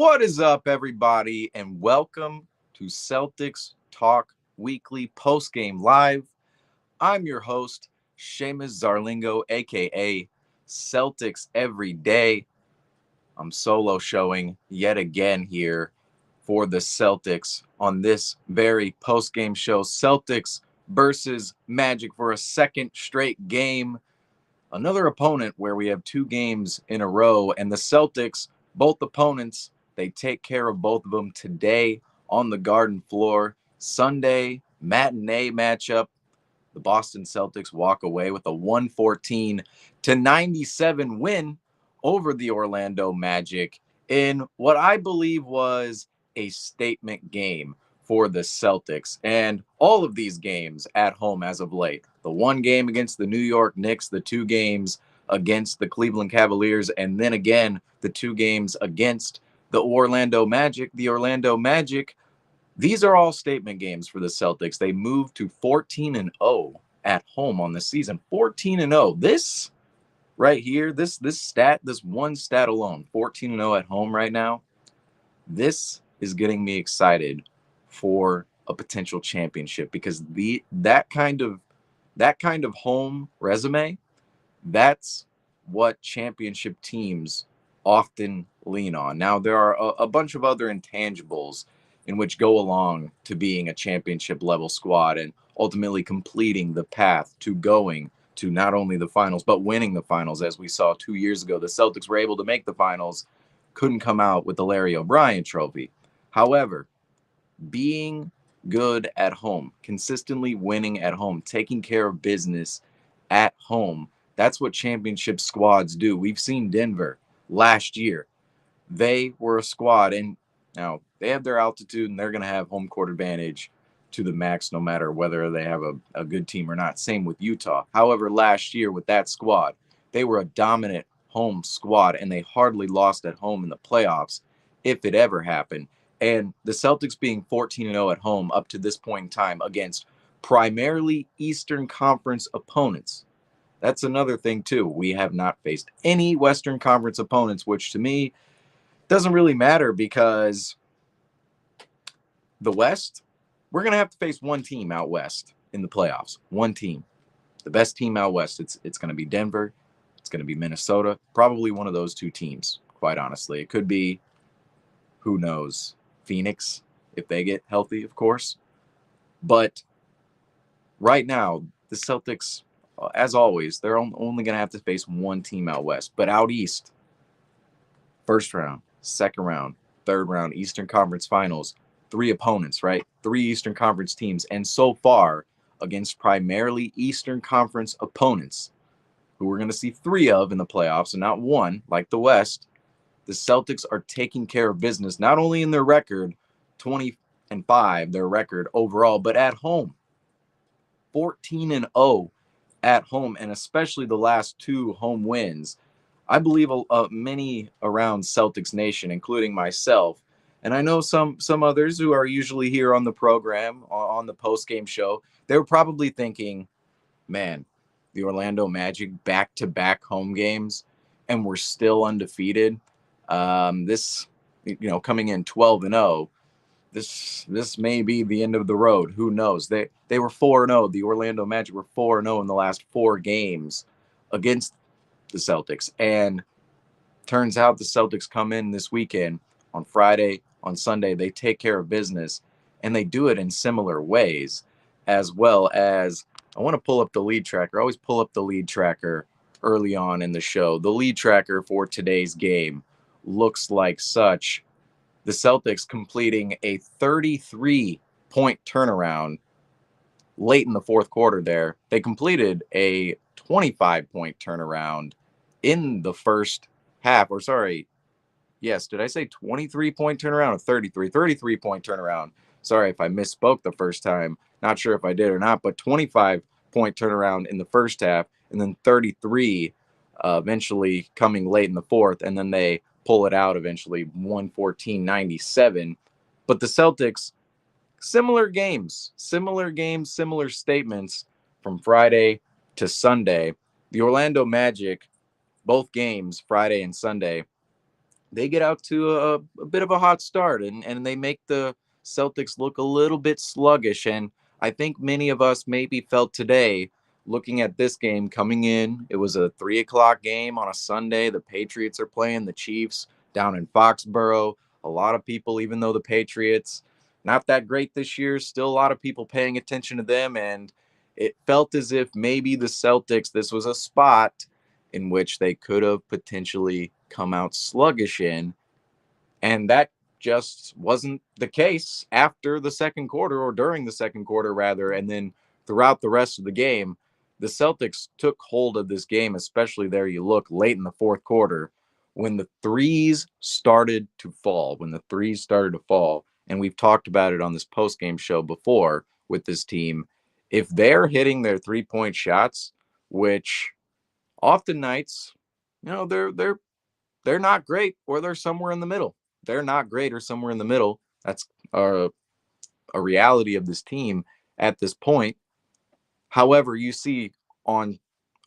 What is up, everybody, and welcome to Celtics Talk Weekly Postgame Live. I'm your host, Seamus Zarlingo, aka Celtics Every Day. I'm solo showing yet again here for the Celtics on this very postgame show. Celtics versus Magic for a second straight game. Another opponent where we have two games in a row, and the Celtics, both opponents, they take care of both of them today on the Garden floor. Sunday matinee matchup. The Boston Celtics walk away with a 114-97 win over the Orlando Magic in what I believe was a statement game for the Celtics. And all of these games at home as of late. The one game against the New York Knicks, the two games against the Cleveland Cavaliers, and then again, the two games against the Orlando Magic. The Orlando Magic, these are all statement games for the Celtics. They moved to 14-0 at home on the season. 14-0. This right here, this stat, this one stat alone, 14-0 at home right now. This is getting me excited for a potential championship because that kind of home resume, that's what championship teams often lean on. Now, there are a bunch of other intangibles in which go along to being a championship level squad and ultimately completing the path to going to not only the finals, but winning the finals. As we saw 2 years ago, the Celtics were able to make the finals, couldn't come out with the Larry O'Brien trophy. However, being good at home, consistently winning at home, taking care of business at home, that's what championship squads do. We've seen Denver last year. They were a squad, and now they have their altitude, and they're going to have home court advantage to the max no matter whether they have a good team or not. Same with Utah. However, last year with that squad, they were a dominant home squad, and they hardly lost at home in the playoffs, if it ever happened. And the Celtics being 14-0 at home up to this point in time against primarily Eastern Conference opponents. That's another thing, too. We have not faced any Western Conference opponents, which to me doesn't really matter because the West, we're going to have to face one team out West in the playoffs. One team. The best team out West. It's going to be Denver. It's going to be Minnesota. Probably one of those two teams, quite honestly. It could be, who knows, Phoenix, if they get healthy, of course. But right now, the Celtics, as always, they're only going to have to face one team out West. But out East, first round, second round, third round, Eastern Conference Finals, three opponents, right? Three Eastern Conference teams. And so far, against primarily Eastern Conference opponents, who we're going to see three of in the playoffs and not one, like the West, the Celtics are taking care of business, not only in their record, 20-5, their record overall, but at home. 14-0 at home, and especially the last two home wins. I believe many around Celtics Nation, including myself, and I know some others who are usually here on the program, on the post-game show, they were probably thinking, man, the Orlando Magic back-to-back home games, and we're still undefeated. This, coming in 12-0, this may be the end of the road. Who knows? They were 4-0. The Orlando Magic were 4-0 in the last four games against the Celtics. And turns out the Celtics come in this weekend on Friday, on Sunday, they take care of business, and they do it in similar ways, as well as, I want to pull up the lead tracker. I always pull up the lead tracker early on in the show. The lead tracker for today's game looks like such. The Celtics completing a 33-point turnaround late in the fourth quarter there. They completed a 25-point turnaround in the first half, or sorry, yes, did I say 23-point turnaround or 33? 33-point turnaround. Sorry if I misspoke the first time. Not sure if I did or not, but 25-point turnaround in the first half, and then 33 eventually coming late in the fourth, and then they pull it out eventually, 114-97. But the Celtics, similar games, similar statements from Friday to Sunday. The Orlando Magic, both games, Friday and Sunday, they get out to a bit of a hot start, and they make the Celtics look a little bit sluggish. And I think many of us maybe felt today, looking at this game coming in, it was a 3 o'clock game on a Sunday. The Patriots are playing the Chiefs down in Foxborough. A lot of people, even though the Patriots not that great this year, still a lot of people paying attention to them. And it felt as if maybe the Celtics, this was a spot in which they could have potentially come out sluggish in. And that just wasn't the case after the second quarter, or during the second quarter, rather. And then throughout the rest of the game, the Celtics took hold of this game, especially there you look late in the fourth quarter when the threes started to fall. When the threes started to fall, and we've talked about it on this post-game show before with this team, if they're hitting their 3-point shots, which often nights, they're not great, or they're somewhere in the middle. They're not great or somewhere in the middle. That's a reality of this team at this point. However, you see on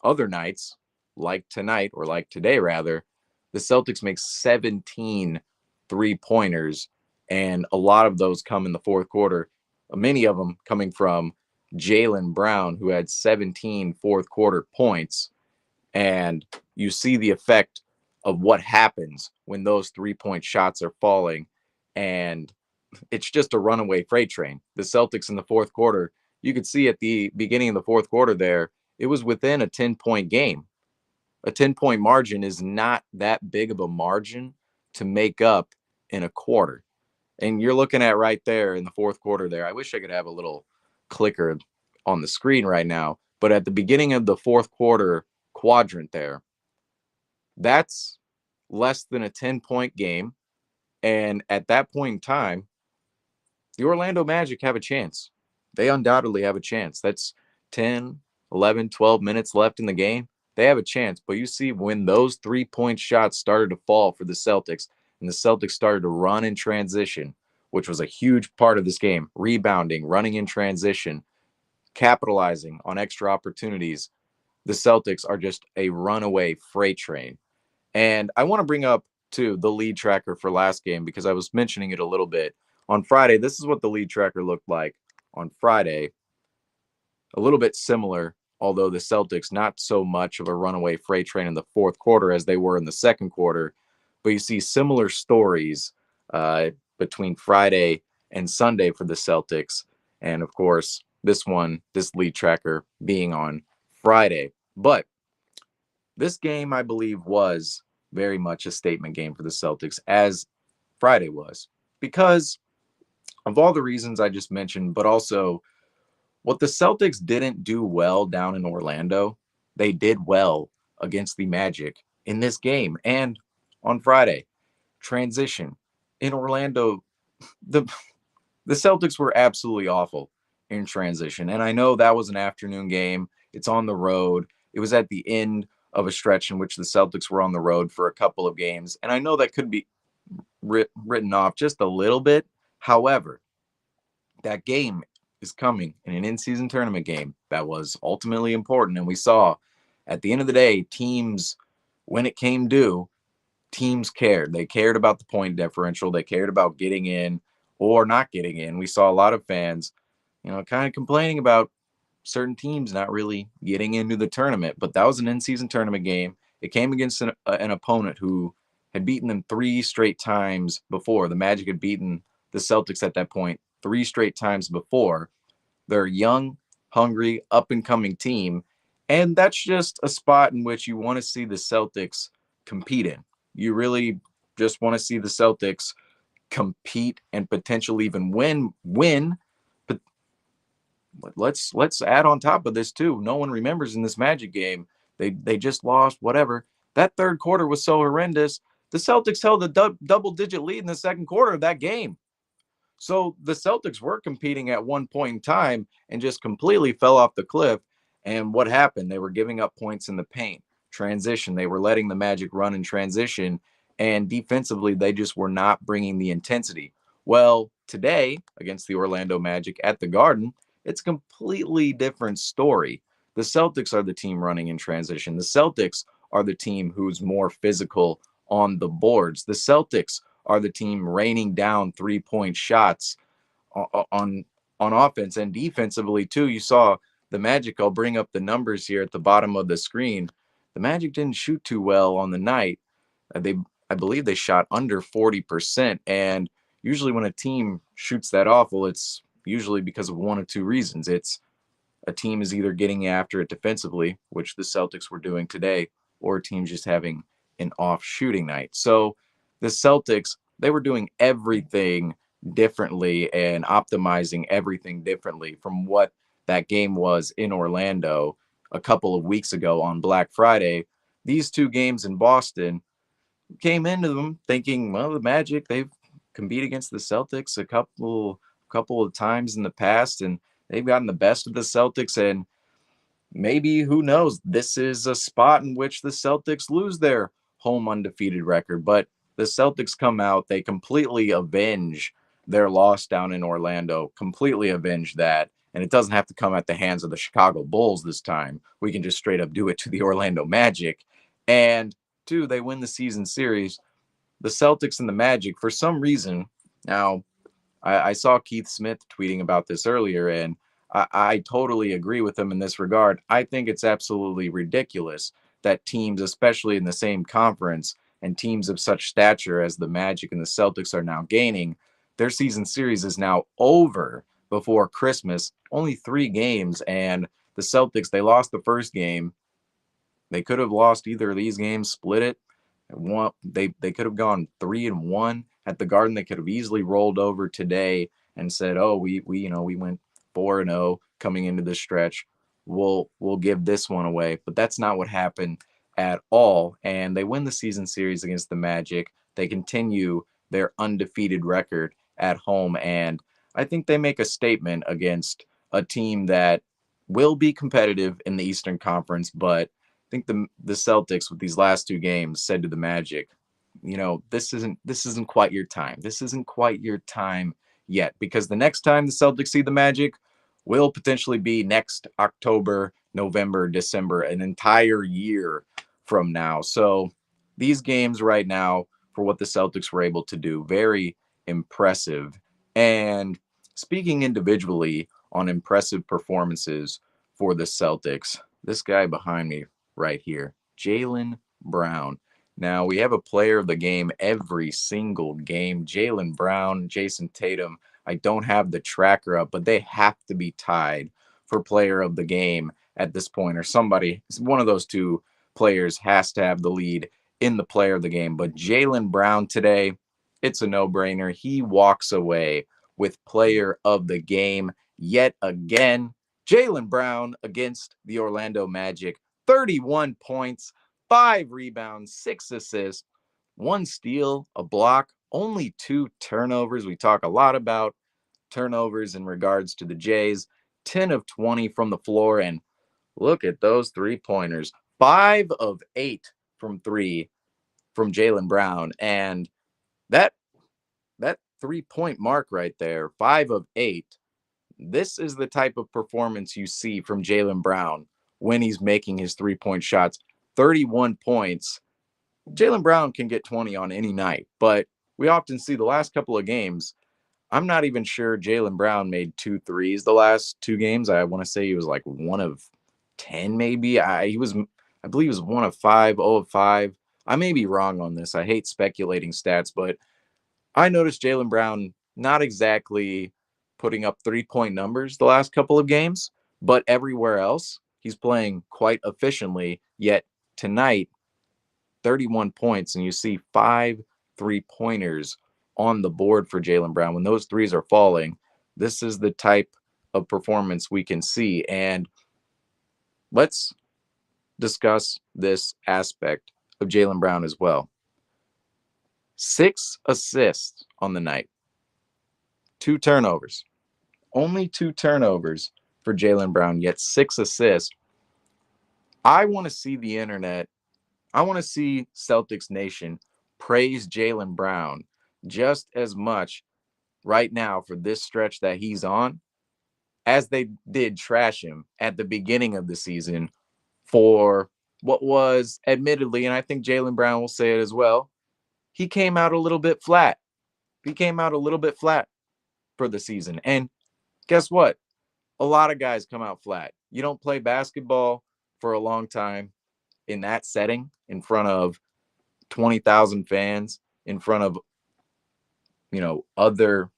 other nights, like tonight, or like today rather, the Celtics make 17 3-pointers, and a lot of those come in the fourth quarter. Many of them coming from Jaylen Brown, who had 17 fourth quarter points. And you see the effect of what happens when those 3-point shots are falling. And it's just a runaway freight train. The Celtics in the fourth quarter, you could see at the beginning of the fourth quarter there, it was within a 10-point game. A 10-point margin is not that big of a margin to make up in a quarter. And you're looking at right there in the fourth quarter there. I wish I could have a little clicker on the screen right now. But at the beginning of the fourth quarter quadrant there, that's less than a 10-point game. And at that point in time, the Orlando Magic have a chance. They undoubtedly have a chance. That's 10, 11, 12 minutes left in the game. They have a chance. But you see, when those 3-point shots started to fall for the Celtics, and the Celtics started to run in transition, which was a huge part of this game, rebounding, running in transition, capitalizing on extra opportunities, the Celtics are just a runaway freight train. And I want to bring up, too, the lead tracker for last game, because I was mentioning it a little bit. On Friday, this is what the lead tracker looked like on Friday. A little bit similar, although the Celtics not so much of a runaway freight train in the fourth quarter as they were in the second quarter. But you see similar stories between Friday and Sunday for the Celtics. And, of course, this lead tracker being on Friday. But this game, I believe, was very much a statement game for the Celtics, as Friday was, because of all the reasons I just mentioned, but also what the Celtics didn't do well down in Orlando, they did well against the Magic in this game and on Friday. Transition in Orlando, the the Celtics were absolutely awful in transition. And I know that was an afternoon game. It's on the road. It was at the end of a stretch in which the Celtics were on the road for a couple of games. And I know that could be written off just a little bit. However, that game is coming in an in-season tournament game that was ultimately important. And we saw at the end of the day, teams, when it came due, teams cared. They cared about the point differential. They cared about getting in or not getting in. We saw a lot of fans, kind of complaining about certain teams not really getting into the tournament. But that was an in-season tournament game. It came against an opponent who had beaten them 3 straight times before. The Magic had beaten the Celtics at that point 3 straight times before. They're a young, hungry, up-and-coming team. And that's just a spot in which you want to see the Celtics compete in. You really just want to see the Celtics compete and potentially even win. But let's add on top of this too. No one remembers in this Magic game, they just lost, whatever. That third quarter was so horrendous. The Celtics held a double-digit lead in the second quarter of that game. So the Celtics were competing at one point in time and just completely fell off the cliff. And what happened? They were giving up points in the paint. Transition. They were letting the Magic run in transition. And defensively, they just were not bringing the intensity. Well, today, against the Orlando Magic at the Garden, it's a completely different story. The Celtics are the team running in transition. The Celtics are the team who's more physical on the boards. The Celtics are the team raining down 3-point shots on on offense and defensively too. You saw the Magic. I'll bring up the numbers here at the bottom of the screen. The Magic didn't shoot too well on the night. They, I believe, they shot under 40%. And usually, when a team shoots that awful, it's usually because of one of two reasons. It's a team is either getting after it defensively, which the Celtics were doing today, or a team's just having an off shooting night. So the Celtics, they were doing everything differently and optimizing everything differently from what that game was in Orlando a couple of weeks ago on Black Friday. These two games in Boston came into them thinking, well, the Magic, they've competed against the Celtics a couple of times in the past, and they've gotten the best of the Celtics. And maybe, who knows, this is a spot in which the Celtics lose their home undefeated record. But the Celtics come out, they completely avenge their loss down in Orlando, completely avenge that. And it doesn't have to come at the hands of the Chicago Bulls this time. We can just straight up do it to the Orlando Magic. And two, they win the season series. The Celtics and the Magic, for some reason, now I saw Keith Smith tweeting about this earlier, and I totally agree with him in this regard. I think it's absolutely ridiculous that teams, especially in the same conference, and teams of such stature as the Magic and the Celtics are now gaining, their season series is now over before Christmas. Only 3 games, and the Celtics, they lost the first game. They could have lost either of these games, split it. They could have gone 3-1 at the Garden. They could have easily rolled over today and said, "Oh, we went 4-0 coming into this stretch. We'll give this one away." But that's not what happened at all. And they win the season series against the Magic. They continue their undefeated record at home, and I think they make a statement against a team that will be competitive in the Eastern Conference, but think the Celtics with these last 2 games said to the Magic, this isn't quite your time. This isn't quite your time yet, because the next time the Celtics see the Magic will potentially be next October, November, December, an entire year from now. So these games right now, for what the Celtics were able to do, very impressive. And speaking individually on impressive performances for the Celtics, this guy behind me right here, Jaylen Brown. Now, we have a player of the game every single game. Jaylen Brown, Jason Tatum. I don't have the tracker up, but they have to be tied for player of the game at this point, or somebody, one of those two players has to have the lead in the player of the game. But Jaylen Brown today, it's a no-brainer. He walks away with player of the game yet again. Jaylen Brown against the Orlando Magic, 31 points, 5 rebounds, 6 assists, 1 steal, a block, only 2 turnovers. We talk a lot about turnovers in regards to the Jays. 10 of 20 from the floor, and look at those 3-pointers. 5 of 8 from 3 from Jaylen Brown, and that that 3-point mark right there, 5 of 8. This is the type of performance you see from Jaylen Brown when he's making his 3-point shots. 31 points. Jaylen Brown can get 20 on any night, but we often see the last couple of games. I'm not even sure Jaylen Brown made 2 threes the last 2 games. I want to say he was like 1 of 10, maybe. I believe he was 1 of 5, 0 of 5. I may be wrong on this. I hate speculating stats, but I noticed Jaylen Brown not exactly putting up 3-point numbers the last couple of games, but everywhere else, he's playing quite efficiently. Yet tonight, 31 points, and you see 5 3-pointers on the board for Jaylen Brown. When those threes are falling, this is the type of performance we can see. And let's discuss this aspect of Jaylen Brown as well. 6 assists on the night, 2 turnovers. Only 2 turnovers for Jaylen Brown, yet 6 assists. I want to see the internet. I want to see Celtics Nation praise Jaylen Brown just as much right now for this stretch that he's on as they did trash him at the beginning of the season for what was admittedly, and I think Jaylen Brown will say it as well, he came out a little bit flat. He came out a little bit flat for the season. And guess what? A lot of guys come out flat. You don't play basketball for a long time in that setting, in front of 20,000 fans, in front of, other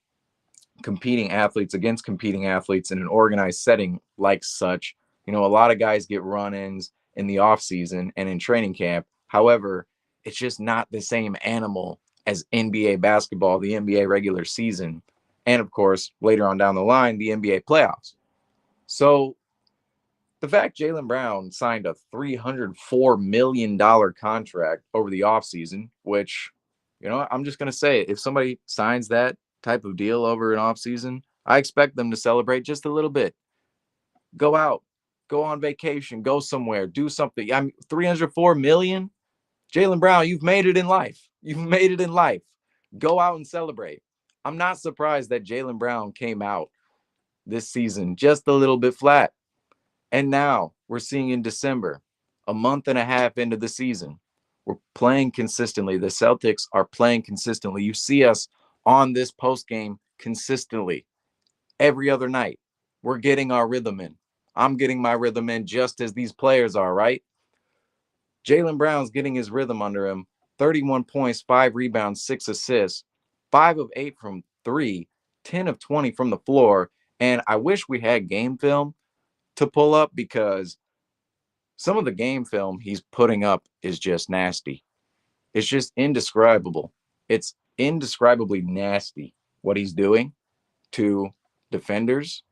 competing athletes against competing athletes in an organized setting like such. A lot of guys get run-ins in the off season and in training camp. However, it's just not the same animal as NBA basketball, the NBA regular season, and of course, later on down the line, the NBA playoffs. So the fact Jaylen Brown signed a $304 million contract over the offseason, which, I'm just going to say, if somebody signs that type of deal over an offseason, I expect them to celebrate just a little bit. Go out, go on vacation, go somewhere, do something. I'm $304 million. Jaylen Brown, you've made it in life. You've made it in life. Go out and celebrate. I'm not surprised that Jaylen Brown came out this season just a little bit flat. And now we're seeing in December, a month and a half into the season, we're playing consistently. The Celtics are playing consistently. You see us on this post game consistently every other night. We're getting our rhythm in. I'm getting my rhythm in just as these players are, right? Jaylen Brown's getting his rhythm under him. 31 points, 5 rebounds, 6 assists, 5 of 8 from 3, 10 of 20 from the floor. And I wish we had game film to pull up, because some of the game film he's putting up is just nasty. It's just indescribable. It's indescribably nasty what he's doing to defenders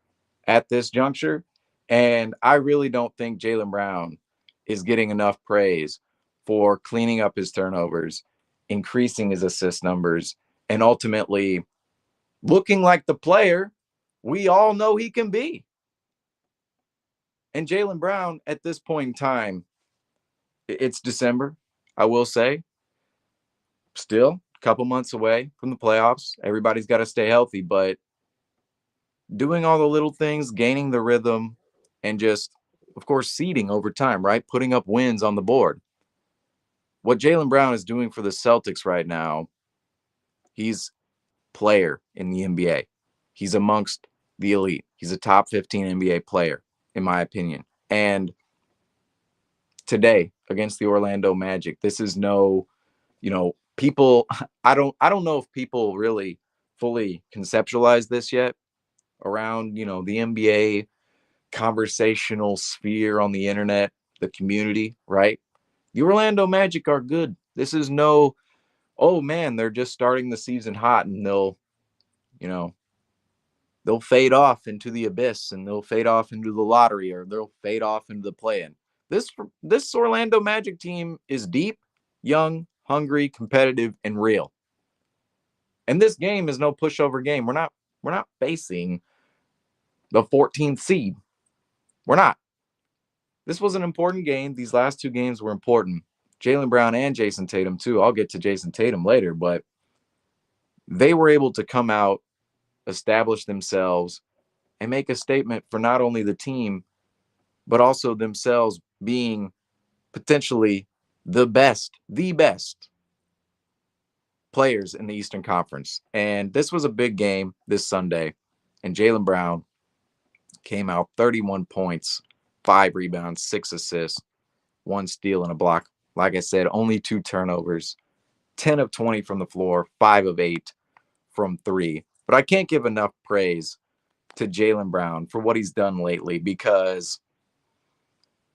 at this juncture. And I really don't think Jaylen Brown is getting enough praise for cleaning up his turnovers, increasing his assist numbers, and ultimately looking like the player we all know he can be. And Jaylen Brown, at this point in time, it's December, I will say, still a couple months away from the playoffs. Everybody's got to stay healthy, but doing all the little things, gaining the rhythm, and just, of course, seeding over time, right? Putting up wins on the board. What Jaylen Brown is doing for the Celtics right now, he's player in the NBA. He's amongst the elite. He's a top 15 NBA player, in my opinion. And today against the Orlando Magic, this is no, people, I don't know if people really fully conceptualize this yet around, the NBA conversational sphere on the internet, the community, right? The Orlando Magic are good. This is no, oh man, they're just starting the season hot and you know, they'll fade off into the abyss, and they'll fade off into the lottery, or they'll fade off into the play-in. This Orlando Magic team is deep, young, hungry, competitive, and real. And this game is no pushover game. We're not facing the 14th seed. We're not. This was an important game. These last two games were important. Jaylen Brown and Jason Tatum too. I'll get to Jason Tatum later, but they were able to come out, establish themselves, and make a statement for not only the team, but also themselves being potentially the best players in the Eastern Conference. And this was a big game this Sunday. And Jaylen Brown came out 31 points, 5 rebounds, 6 assists, 1 steal and a block. Like I said, only 2 turnovers, 10 of 20 from the floor, 5 of 8 from 3. But I can't give enough praise to Jaylen Brown for what he's done lately, because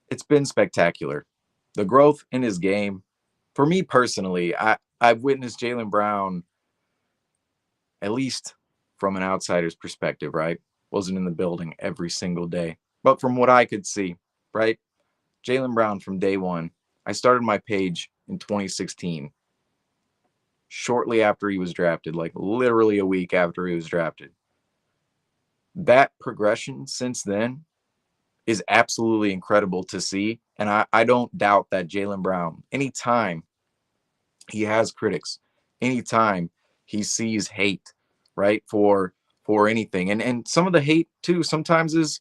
it's been spectacular. The growth in his game, for me personally, I've witnessed Jaylen Brown, at least from an outsider's perspective, right? Wasn't in the building every single day. But from what I could see, right? Jaylen Brown from day one. I started my page in 2016, shortly after he was drafted, like literally a week after he was drafted. That progression since then is absolutely incredible to see. And I don't doubt that Jaylen Brown, anytime he has critics, anytime he sees hate, right, for anything. And some of the hate too sometimes is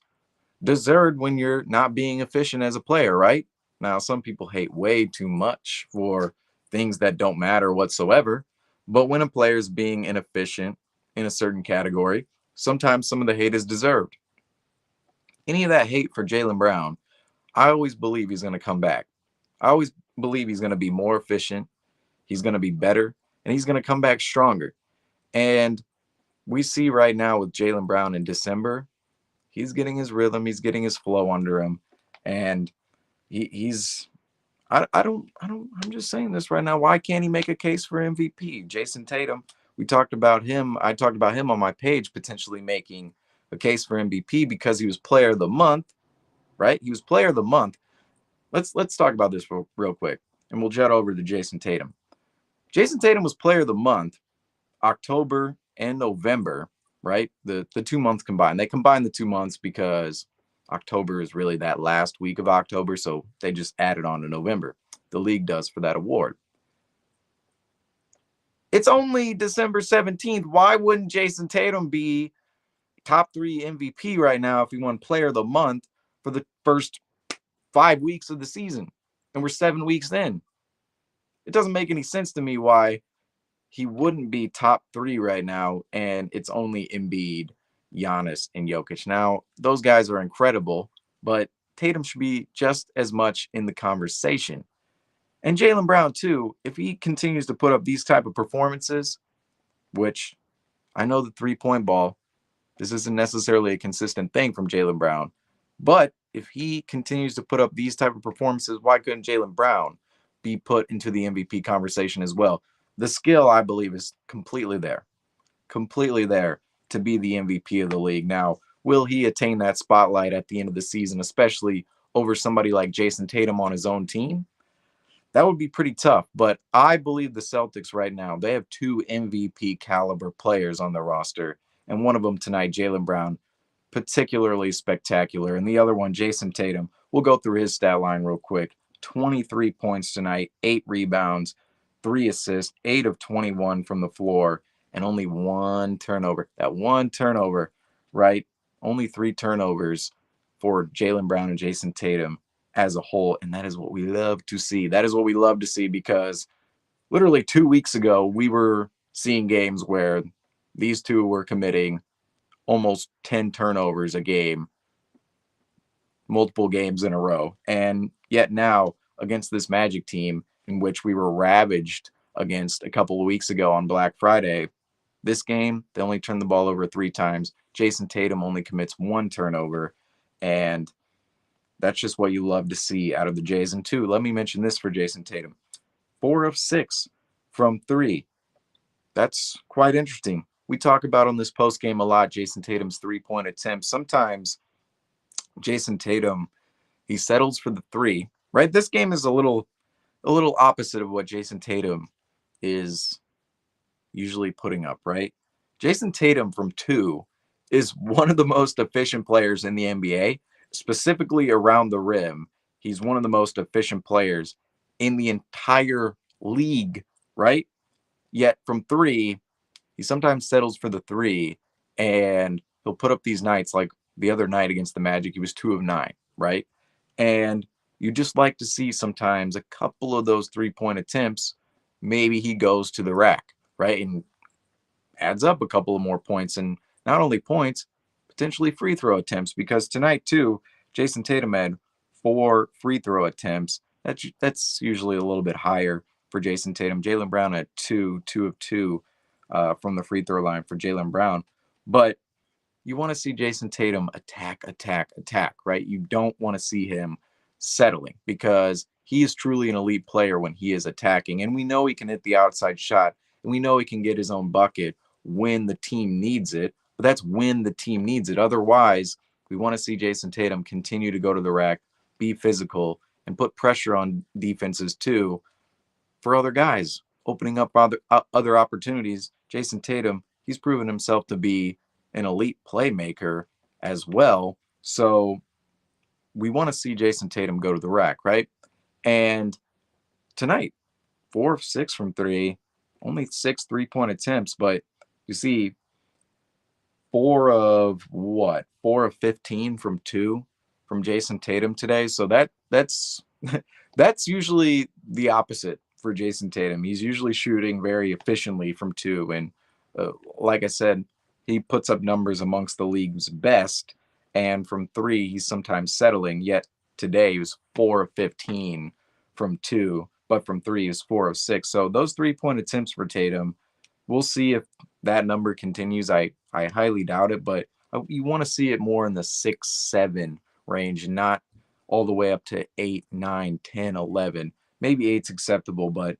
deserved when you're not being efficient as a player, right? Now, some people hate way too much for things that don't matter whatsoever. But when a player is being inefficient in a certain category, sometimes some of the hate is deserved. Any of that hate for Jaylen Brown, I always believe he's going to come back. I always believe he's going to be more efficient, he's going to be better, and he's going to come back stronger. And we see right now with Jaylen Brown in December, he's getting his rhythm, he's getting his flow under him, and he's I'm just saying this right now. Why can't he make a case for MVP? Jason Tatum, we talked about him. I talked about him on my page potentially making a case for MVP because he was player of the month, right? He was player of the month. Let's talk about this real quick, and we'll jet over to Jason Tatum. Jason Tatum was player of the month October and November, right? The 2 months combined. They combined the 2 months because October is really that last week of October, so they just added on to November. The league does for that award. It's only December 17th. Why wouldn't Jason Tatum be top 3 MVP right now if he won player of the month for the first 5 weeks of the season? And we're 7 weeks in. It doesn't make any sense to me why he wouldn't be top 3 right now, and it's only Embiid, Giannis, and Jokic. Now, those guys are incredible, but Tatum should be just as much in the conversation. And Jaylen Brown, too, if he continues to put up these type of performances, which I know the three-point ball, this isn't necessarily a consistent thing from Jaylen Brown, but if he continues to put up these type of performances, why couldn't Jaylen Brown be put into the MVP conversation as well? The skill, I believe, is completely there to be the MVP of the league. Now, will he attain that spotlight at the end of the season, especially over somebody like Jason Tatum on his own team? That would be pretty tough, but I believe the Celtics right now, they have 2 MVP caliber players on their roster, and one of them tonight, Jaylen Brown, particularly spectacular. And the other one, Jason Tatum, we'll go through his stat line real quick. 23 points tonight, 8 rebounds, 3 assists, 8 of 21 from the floor, and only 1 turnover. That 1 turnover, right? Only 3 turnovers for Jaylen Brown and Jason Tatum as a whole. And that is what we love to see. That is what we love to see because literally 2 weeks ago, we were seeing games where these two were committing almost 10 turnovers a game, multiple games in a row. And yet now, against this Magic team, in which we were ravaged against a couple of weeks ago on Black Friday, this game, they only turned the ball over 3 times. Jason Tatum only commits 1 turnover. And that's just what you love to see out of the Jays. And 2, let me mention this for Jason Tatum. 4 of 6 from 3. That's quite interesting. We talk about on this post game a lot Jason Tatum's 3-point attempts. Sometimes Jason Tatum, he settles for the 3, right? This game is a little opposite of what Jason Tatum is usually putting up, right? Jason Tatum from 2 is one of the most efficient players in the NBA, specifically around the rim. He's one of the most efficient players in the entire league, right? Yet from 3, he sometimes settles for the 3, and he'll put up these nights like the other night against the Magic. He was 2 of 9, right? And you just like to see sometimes a couple of those 3-point attempts. Maybe he goes to the rack, right? And adds up a couple of more points, and not only points, potentially free throw attempts, because tonight too, Jason Tatum had 4 free throw attempts. That's usually a little bit higher for Jason Tatum. Jaylen Brown had 2 of 2 from the free throw line for Jaylen Brown. But you want to see Jason Tatum attack, right? You don't want to see him settling because he is truly an elite player when he is attacking. And we know he can hit the outside shot, and we know he can get his own bucket when the team needs it. But that's when the team needs it. Otherwise, we want to see Jason Tatum continue to go to the rack, be physical, and put pressure on defenses too for other guys, opening up other opportunities. Jason Tatum, he's proven himself to be an elite playmaker as well. So we want to see Jason Tatum go to the rack, right? And tonight, 4 of 6 from 3, only 6 3-point attempts, but you see 4 of what? 4 of 15 from 2 from Jason Tatum today. So that's that's usually the opposite for Jason Tatum. He's usually shooting very efficiently from two. And like I said, he puts up numbers amongst the league's best. And from three, he's sometimes settling. Yet today, he was 4 of 15 from two, but from three, he was 4 of 6. So those 3-point attempts for Tatum, we'll see if that number continues. I highly doubt it, but you want to see it more in the 6, 7 range, not all the way up to 8, 9, 10, 11. Maybe 8's acceptable, but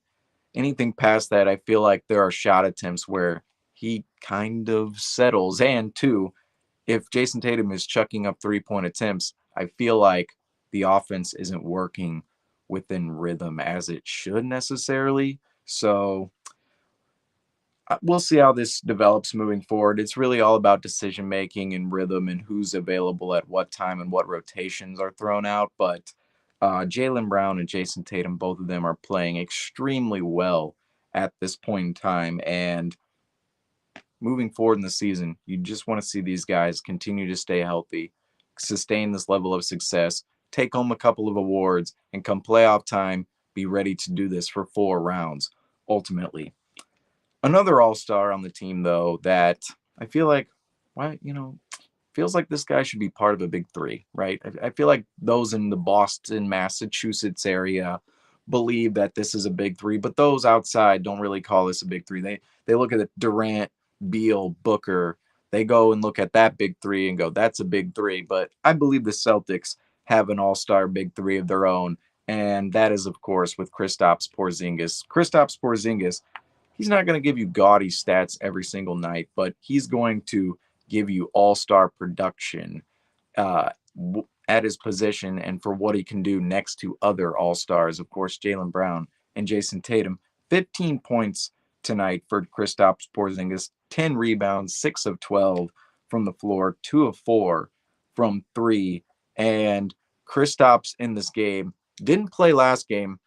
anything past that, I feel like there are shot attempts where he kind of settles. And two, if Jason Tatum is chucking up 3-point attempts, I feel like the offense isn't working within rhythm as it should necessarily. So we'll see how this develops moving forward. It's really all about decision making and rhythm and who's available at what time and what rotations are thrown out. But Jaylen Brown and Jason Tatum, both of them are playing extremely well at this point in time. And moving forward in the season, you just want to see these guys continue to stay healthy, sustain this level of success, take home a couple of awards, and come playoff time, be ready to do this for 4 rounds ultimately. Another all-star on the team, though, that I feel like, why, feels like this guy should be part of a big three, right? I feel like those in the Boston, Massachusetts area believe that this is a big three, but those outside don't really call this a big three. They look at the Durant, Beal, Booker. They go and look at that big three and go, that's a big three. But I believe the Celtics have an all-star big three of their own, and that is, of course, with Kristaps Porzingis. Kristaps Porzingis, he's not going to give you gaudy stats every single night, but he's going to give you all-star production uh, at his position and for what he can do next to other all-stars. Of course, Jaylen Brown and Jason Tatum. 15 points tonight for Kristaps Porzingis, 10 rebounds, 6 of 12 from the floor, 2 of 4 from three. And Kristaps in this game didn't play last game.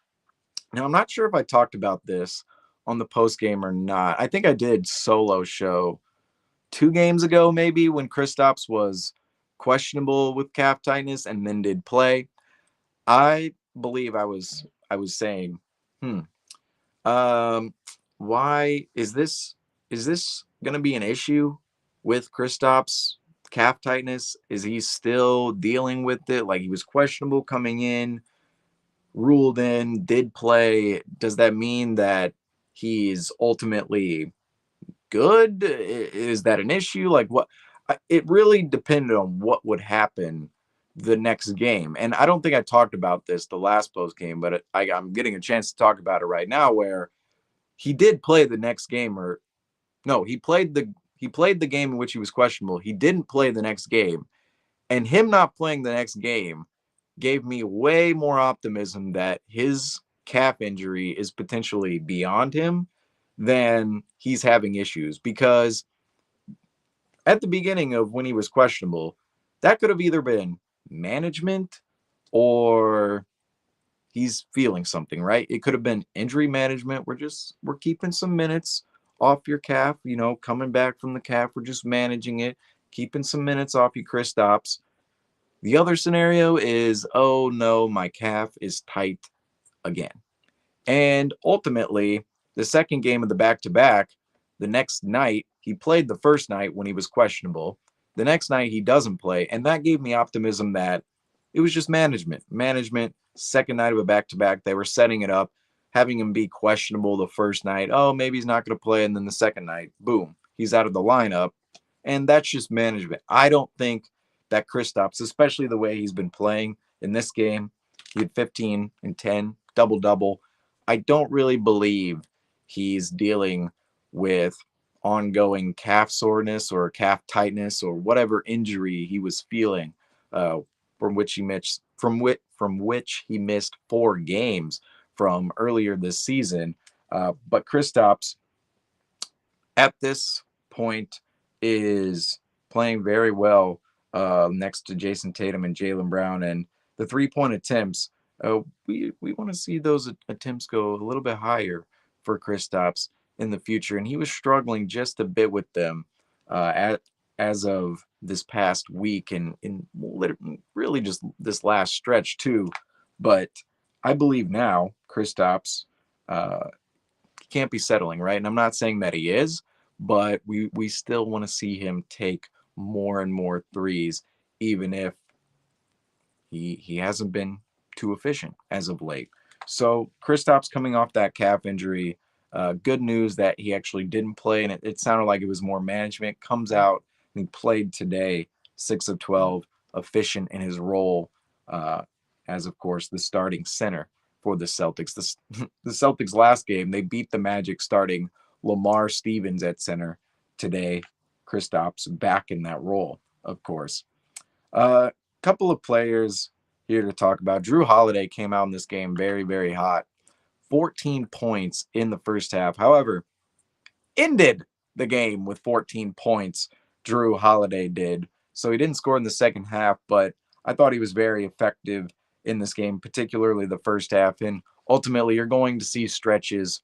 Now, I'm not sure if I talked about this on the post game or not. I think I did solo show 2 games ago, maybe, when Kristaps was questionable with calf tightness and then did play. I believe I was saying, hmm, um, why is this going to be an issue with Kristaps calf tightness? Is he still dealing with it? Like, he was questionable coming in, ruled in, did play. Does that mean that he's ultimately good? Is that an issue? Like, what? It really depended on what would happen the next game. And I don't think I talked about this the last post game, but I'm getting a chance to talk about it right now, where he did play the next game, or no, he played the game in which he was questionable. He didn't play the next game, and him not playing the next game gave me way more optimism that his calf injury is potentially beyond him than he's having issues. Because at the beginning of when he was questionable, that could have either been management or he's feeling something, right? It could have been injury management. We're keeping some minutes off your calf, coming back from the calf. We're just managing it, keeping some minutes off you, Kristaps. The other scenario is, oh no, my calf is tight again. And ultimately, the second game of the back-to-back, the next night, he played the first night when he was questionable. The next night, he doesn't play. And that gave me optimism that it was just management. Management, second night of a back-to-back, they were setting it up, having him be questionable the first night. Oh, maybe he's not going to play. And then the second night, boom, he's out of the lineup. And that's just management. I don't think that Kristaps, especially the way he's been playing in this game, he had 15 and 10, double-double. I don't really believe he's dealing with ongoing calf soreness or calf tightness or whatever injury he was feeling, uh, from which he missed 4 games from earlier this season. But Kristaps, at this point, is playing very well next to Jason Tatum and Jaylen Brown. And the 3-point attempts, we want to see those attempts go a little bit higher for Kristaps in the future. And he was struggling just a bit with them as of this past week and in really just this last stretch too. But I believe now Kristaps He can't be settling, right? And I'm not saying that he is, but we still want to see him take more and more threes, even if he hasn't been too efficient as of late. So Kristaps coming off that calf injury. Good news that he actually didn't play, and it sounded like it was more management. Comes out and he played today, 6 of 12, efficient in his role, uh, as of course the starting center for the Celtics. The Celtics last game they beat the Magic starting Lamar Stevens at center. Today, Kristaps back in that role, of course. Couple of players here to talk about. Drew Holiday came out in this game very, very hot. 14 points in the first half. However, ended the game with 14 points. Drew Holiday did. So he didn't score in the second half, but I thought he was very effective in this game, particularly the first half. And ultimately, you're going to see stretches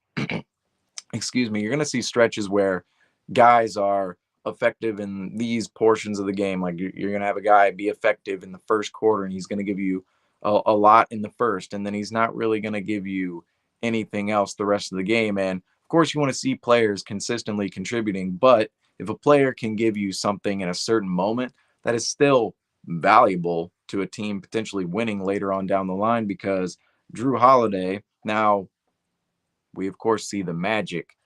excuse me, you're going to see stretches where guys are effective in these portions of the game. Like you're going to have a guy be effective in the first quarter and he's going to give you a lot in the first, and then he's not really going to give you anything else the rest of the game. And of course, you want to see players consistently contributing, but if a player can give you something in a certain moment, that is still valuable to a team potentially winning later on down the line because Drew Holiday, now we of course see the Magic,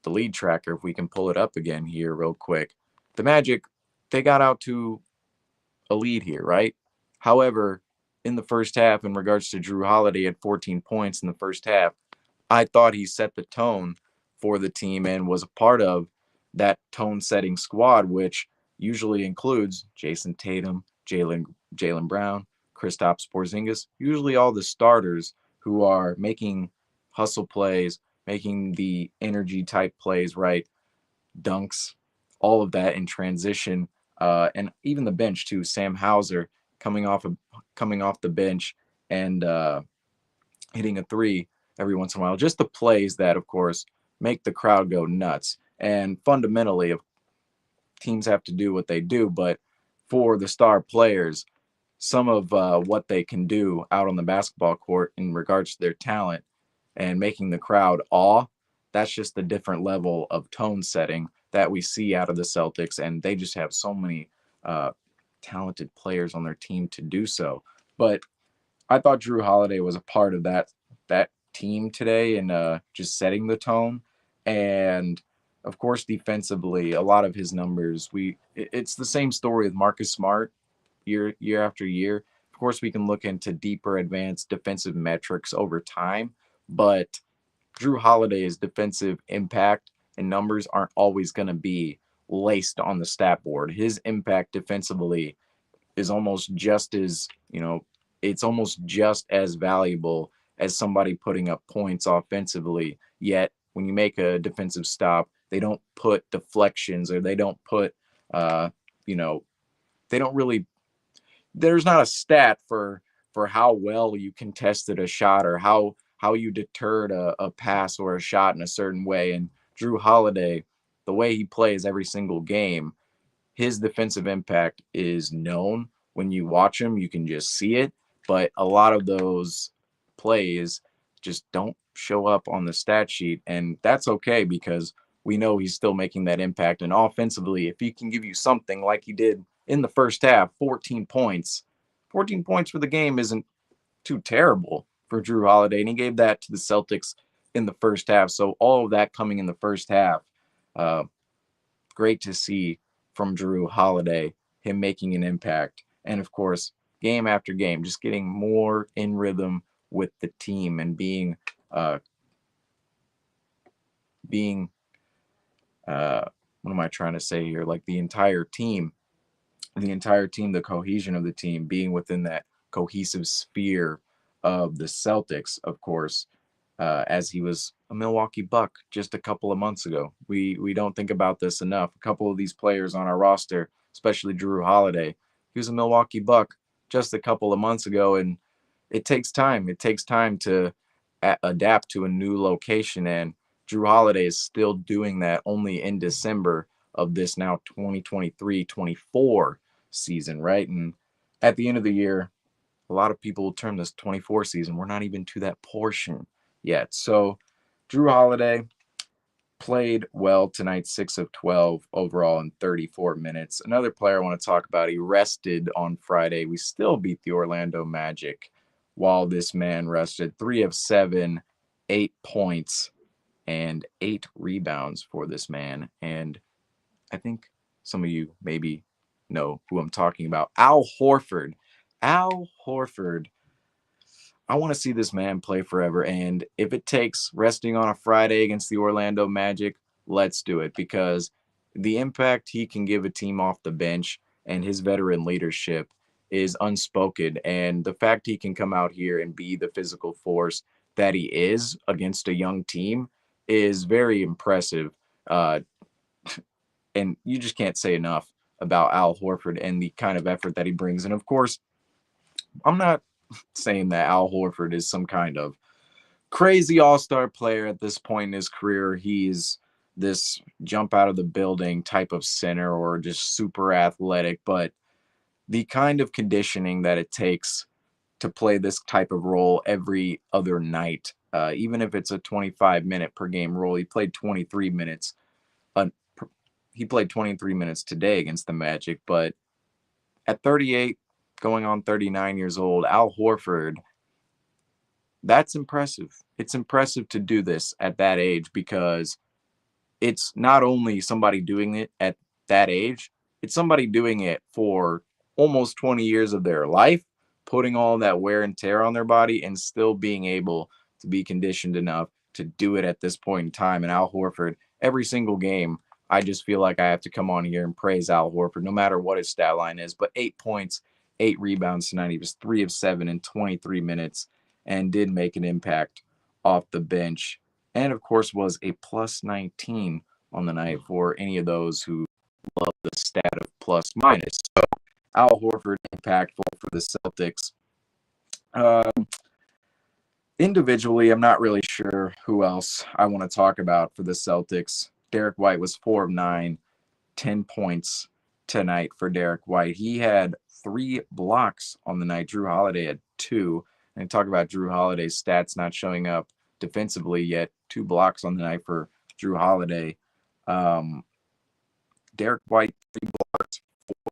the lead tracker, if we can pull it up again here real quick. The Magic, they got out to a lead here, right? However, in the first half, in regards to Drew Holiday at 14 points in the first half, I thought he set the tone for the team and was a part of that tone setting squad, which usually includes Jason Tatum, Jalen Brown, Kristaps Porzingis, usually all the starters who are making hustle plays, making the energy type plays, right? Dunks, all of that in transition, and even the bench too. Sam Hauser coming off the bench and hitting a three every once in a while. Just the plays that, of course, make the crowd go nuts. And fundamentally, teams have to do what they do, but for the star players, some of what they can do out on the basketball court in regards to their talent and making the crowd awe, that's just a different level of tone setting that we see out of the Celtics. And they just have so many uh, talented players on their team to do so. But I thought Drew Holiday was a part of that team today and just setting the tone. And of course, defensively, a lot of his numbers. It's the same story with Marcus Smart year after year. Of course, we can look into deeper, advanced defensive metrics over time, but Drew Holiday's defensive impact and numbers aren't always going to be laced on the stat board. His impact defensively is almost just as, it's almost just as valuable as somebody putting up points offensively. Yet when you make a defensive stop, they don't put deflections or they don't put, you know, they don't really, there's not a stat for how well you contested a shot or how you deterred a pass or a shot in a certain way. And Drew Holiday, the way he plays every single game, his defensive impact is known. When you watch him, you can just see it. But a lot of those plays just don't show up on the stat sheet. And that's okay because we know he's still making that impact. And offensively, if he can give you something like he did in the first half, 14 points, 14 points for the game isn't too terrible for Drew Holiday. And he gave that to the Celtics in the first half. So all of that coming in the first half. Uh, Great to see from Drew Holiday, him making an impact. And of course, game after game, just getting more in rhythm with the team and uh, being, what am I trying to say here? Like the entire team, the cohesion of the team, being within that cohesive sphere of the Celtics, of course, as he was a Milwaukee Buck just a couple of months ago. We don't think about this enough. A couple of these players on our roster, especially Drew Holiday, he was a Milwaukee Buck just a couple of months ago, and it takes time. It takes time to adapt to a new location, and Drew Holiday is still doing that only in December of this now 2023-24 season, right? And at the end of the year, a lot of people will term this 24 season. We're not even to that portion yet. So Drew Holiday played well tonight, 6 of 12 overall in 34 minutes. Another player I want to talk about, he rested on Friday. We still beat the Orlando Magic while this man rested. 3 of 7, 8 points, and 8 rebounds for this man. And I think some of you maybe know who I'm talking about. Al Horford. Al Horford, I want to see this man play forever. And if it takes resting on a Friday against the Orlando Magic, let's do it, because the impact he can give a team off the bench and his veteran leadership is unspoken. And the fact he can come out here and be the physical force that he is against a young team is very impressive. And you just can't say enough about Al Horford and the kind of effort that he brings. And of course, I'm not saying that Al Horford is some kind of crazy all-star player at this point in his career. He's this jump out of the building type of center or just super athletic, but the kind of conditioning that it takes to play this type of role every other night, even if it's a 25-minute per game role, he played 23 minutes. Uh, he played 23 minutes today against the Magic, but at 38, going on 39 years old, Al Horford, that's impressive. It's impressive to do this at that age, because it's not only somebody doing it at that age, it's somebody doing it for almost 20 years of their life, putting all that wear and tear on their body and still being able to be conditioned enough to do it at this point in time. And Al Horford, every single game, I just feel like I have to come on here and praise Al Horford, no matter what his stat line is. But 8 points, 8 rebounds tonight. He was 3 of 7 in 23 minutes and did make an impact off the bench. And of course, was a plus 19 on the night for any of those who love the stat of plus minus. So Al Horford, impactful for the Celtics. Individually, I'm not really sure who else I want to talk about for the Celtics. Derek White was 4 of 9, 10 points tonight for Derek White. He had 3 blocks on the night. Drew Holiday had 2. And talk about Drew Holiday's stats not showing up defensively yet. 2 blocks on the night for Drew Holiday. Derek White, 3 blocks,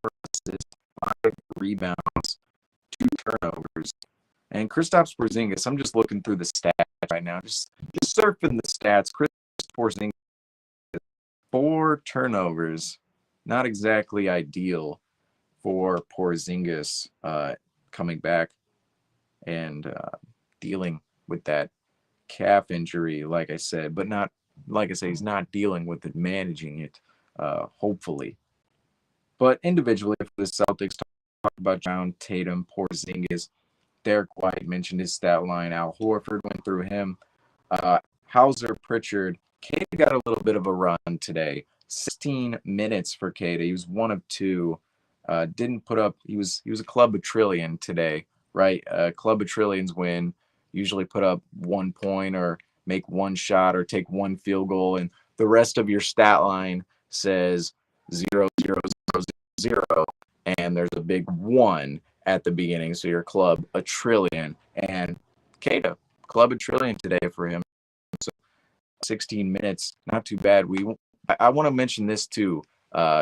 4 assists, 5 rebounds, 2 turnovers. And Kristaps Porzingis, I'm just looking through the stats right now, just surfing the stats. Kristaps Porzingis, 4 turnovers, not exactly ideal for Porzingis coming back and dealing with that calf injury, like I said, but not, like I say, he's not dealing with it, managing it, hopefully. But individually, for the Celtics, talk about Brown, Tatum, Porzingis, Derek White mentioned his stat line. Al Horford went through him. Hauser, Pritchard. Kate got a little bit of a run today. 16 minutes for Kate. He was 1 of 2. Didn't put up. He was a club a trillion today, right? Club a trillions win. Usually put up 1 point or make 1 shot or take 1 field goal, and the rest of your stat line says 0, 0, 0, 0, and there's a big 1 at the beginning. So your club a trillion, and Kata club a trillion today for him. So 16 minutes, not too bad. I want to mention this too.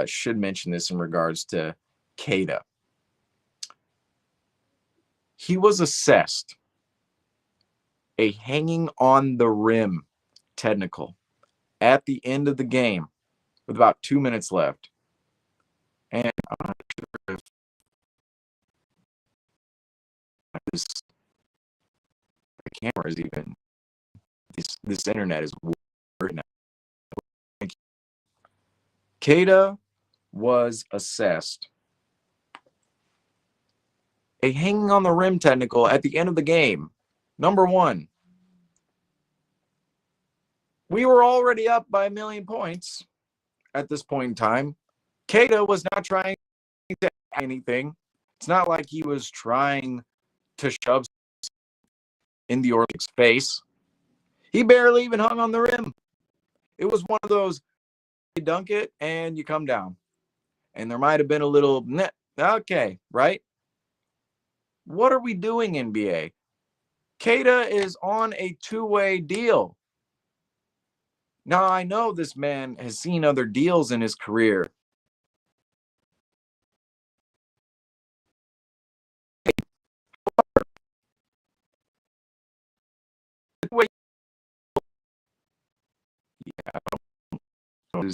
Should mention this in regards to Kata. He was assessed a hanging on the rim technical at the end of the game with about 2 minutes left. And I'm not sure if the camera is even, this internet is working. Kata was assessed a hanging on the rim technical at the end of the game. Number 1, we were already up by 1,000,000 points at this point in time. Kata was not trying to anything. It's not like he was trying to shove in the Orlic's face. He barely even hung on the rim. It was one of those, you dunk it and you come down. And there might have been a little, okay, right? What are we doing, NBA? Keita is on a two-way deal. Now, I know this man has seen other deals in his career. I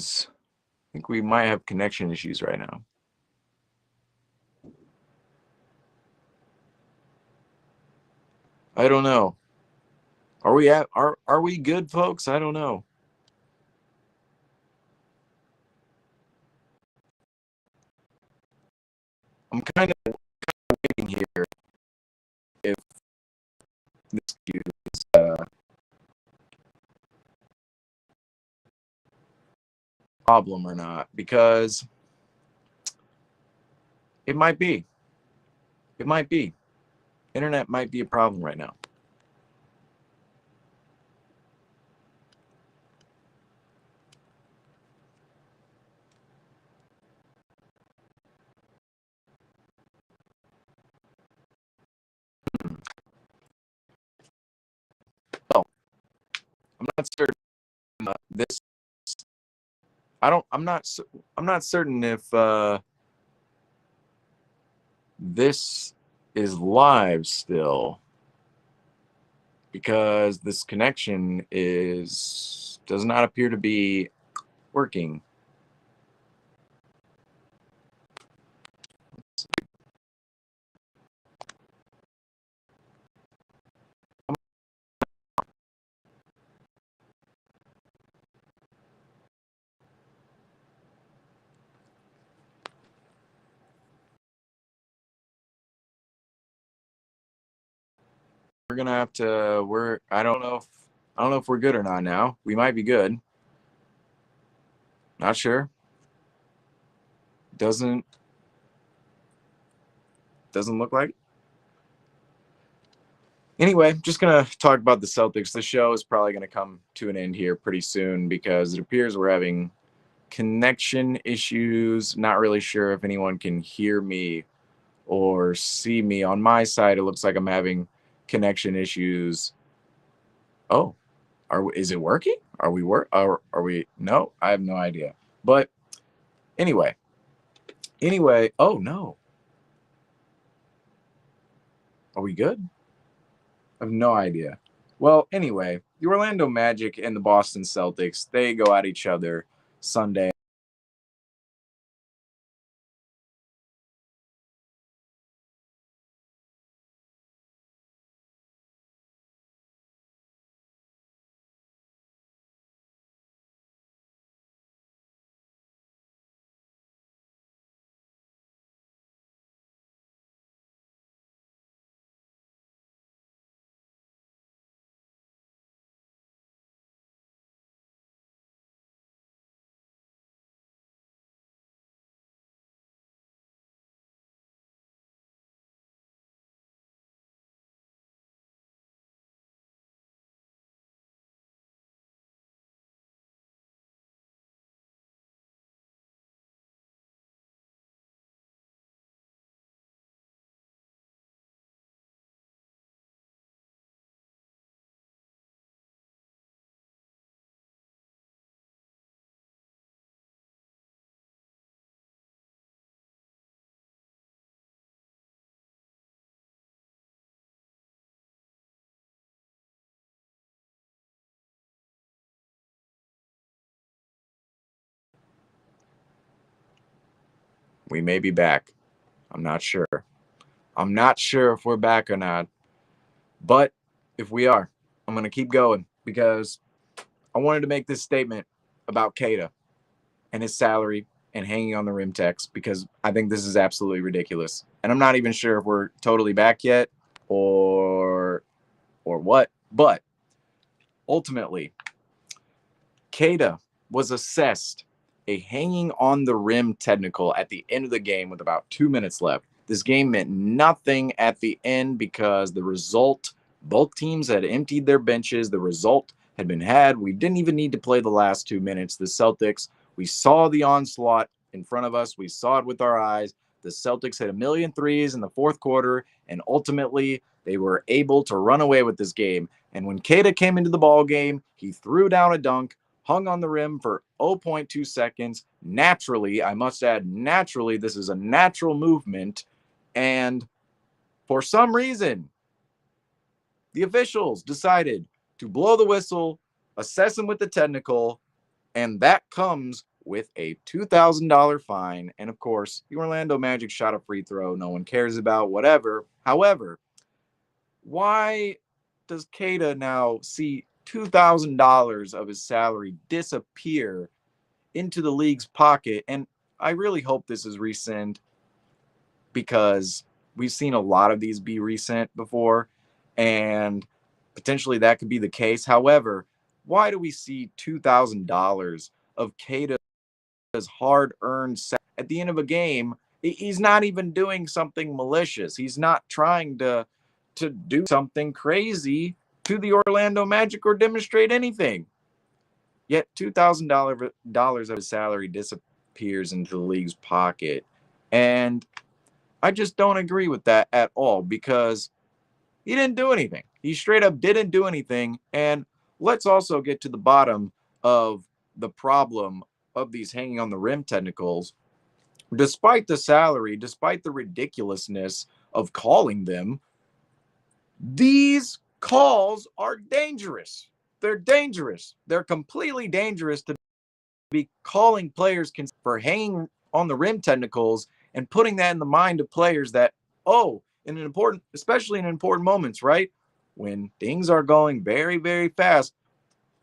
think we might have connection issues right now. I don't know. Are we good, folks? I don't know. I'm kind of waiting here if this is problem or not, because it might be. It might be. Internet might be a problem right now. Oh, I'm not certain this. I don't. I'm not. I'm not certain if this is live still, because this connection does not appear to be working. We're gonna have to. I don't know if. I don't know if we're good or not now. We might be good. Not sure. Doesn't look like it. Anyway, just gonna talk about the Celtics. The show is probably gonna come to an end here pretty soon because it appears we're having connection issues. Not really sure if anyone can hear me or see me. On my side, it looks like I'm having connection issues. Oh, is it working? Are we? No, I have no idea. But anyway, oh no, are we good? I have no idea. Well, anyway, the Orlando Magic and the Boston Celtics, they go at each other Sunday. We may be back. I'm not sure. I'm not sure if we're back or not. But if we are, I'm going to keep going because I wanted to make this statement about Keita and his salary and hanging on the rim text because I think this is absolutely ridiculous. And I'm not even sure if we're totally back yet or what. But ultimately, Keita was assessed a hanging on the rim technical at the end of the game with about 2 minutes left. This game meant nothing at the end because the result, both teams had emptied their benches. The result had been had. We didn't even need to play the last 2 minutes. The Celtics, we saw the onslaught in front of us. We saw it with our eyes. The Celtics hit a million threes in the fourth quarter, and ultimately they were able to run away with this game. And when Keita came into the ball game, he threw down a dunk, hung on the rim for 0.2 seconds. Naturally, I must add, naturally, this is a natural movement. And for some reason, the officials decided to blow the whistle, assess him with the technical, and that comes with a $2,000 fine. And of course, the Orlando Magic shot a free throw no one cares about, whatever. However, why does Keita now see $2,000 of his salary disappear into the league's pocket? And I really hope this is rescind, because we've seen a lot of these be resent before, and potentially that could be the case. However, why do we see $2,000 of Keita's hard-earned at the end of a game? He's not even doing something malicious. He's not trying to do something crazy to the Orlando Magic or demonstrate anything. Yet $2,000 of his salary disappears into the league's pocket. And I just don't agree with that at all, because he didn't do anything. He straight up didn't do anything. And let's also get to the bottom of the problem of these hanging on the rim technicals. Despite the salary, despite the ridiculousness of calling them, these calls are dangerous. They're dangerous. They're completely dangerous to be calling players for hanging on the rim technicals and putting that in the mind of players that, oh, in an important, especially in important moments, right? When things are going very, very fast,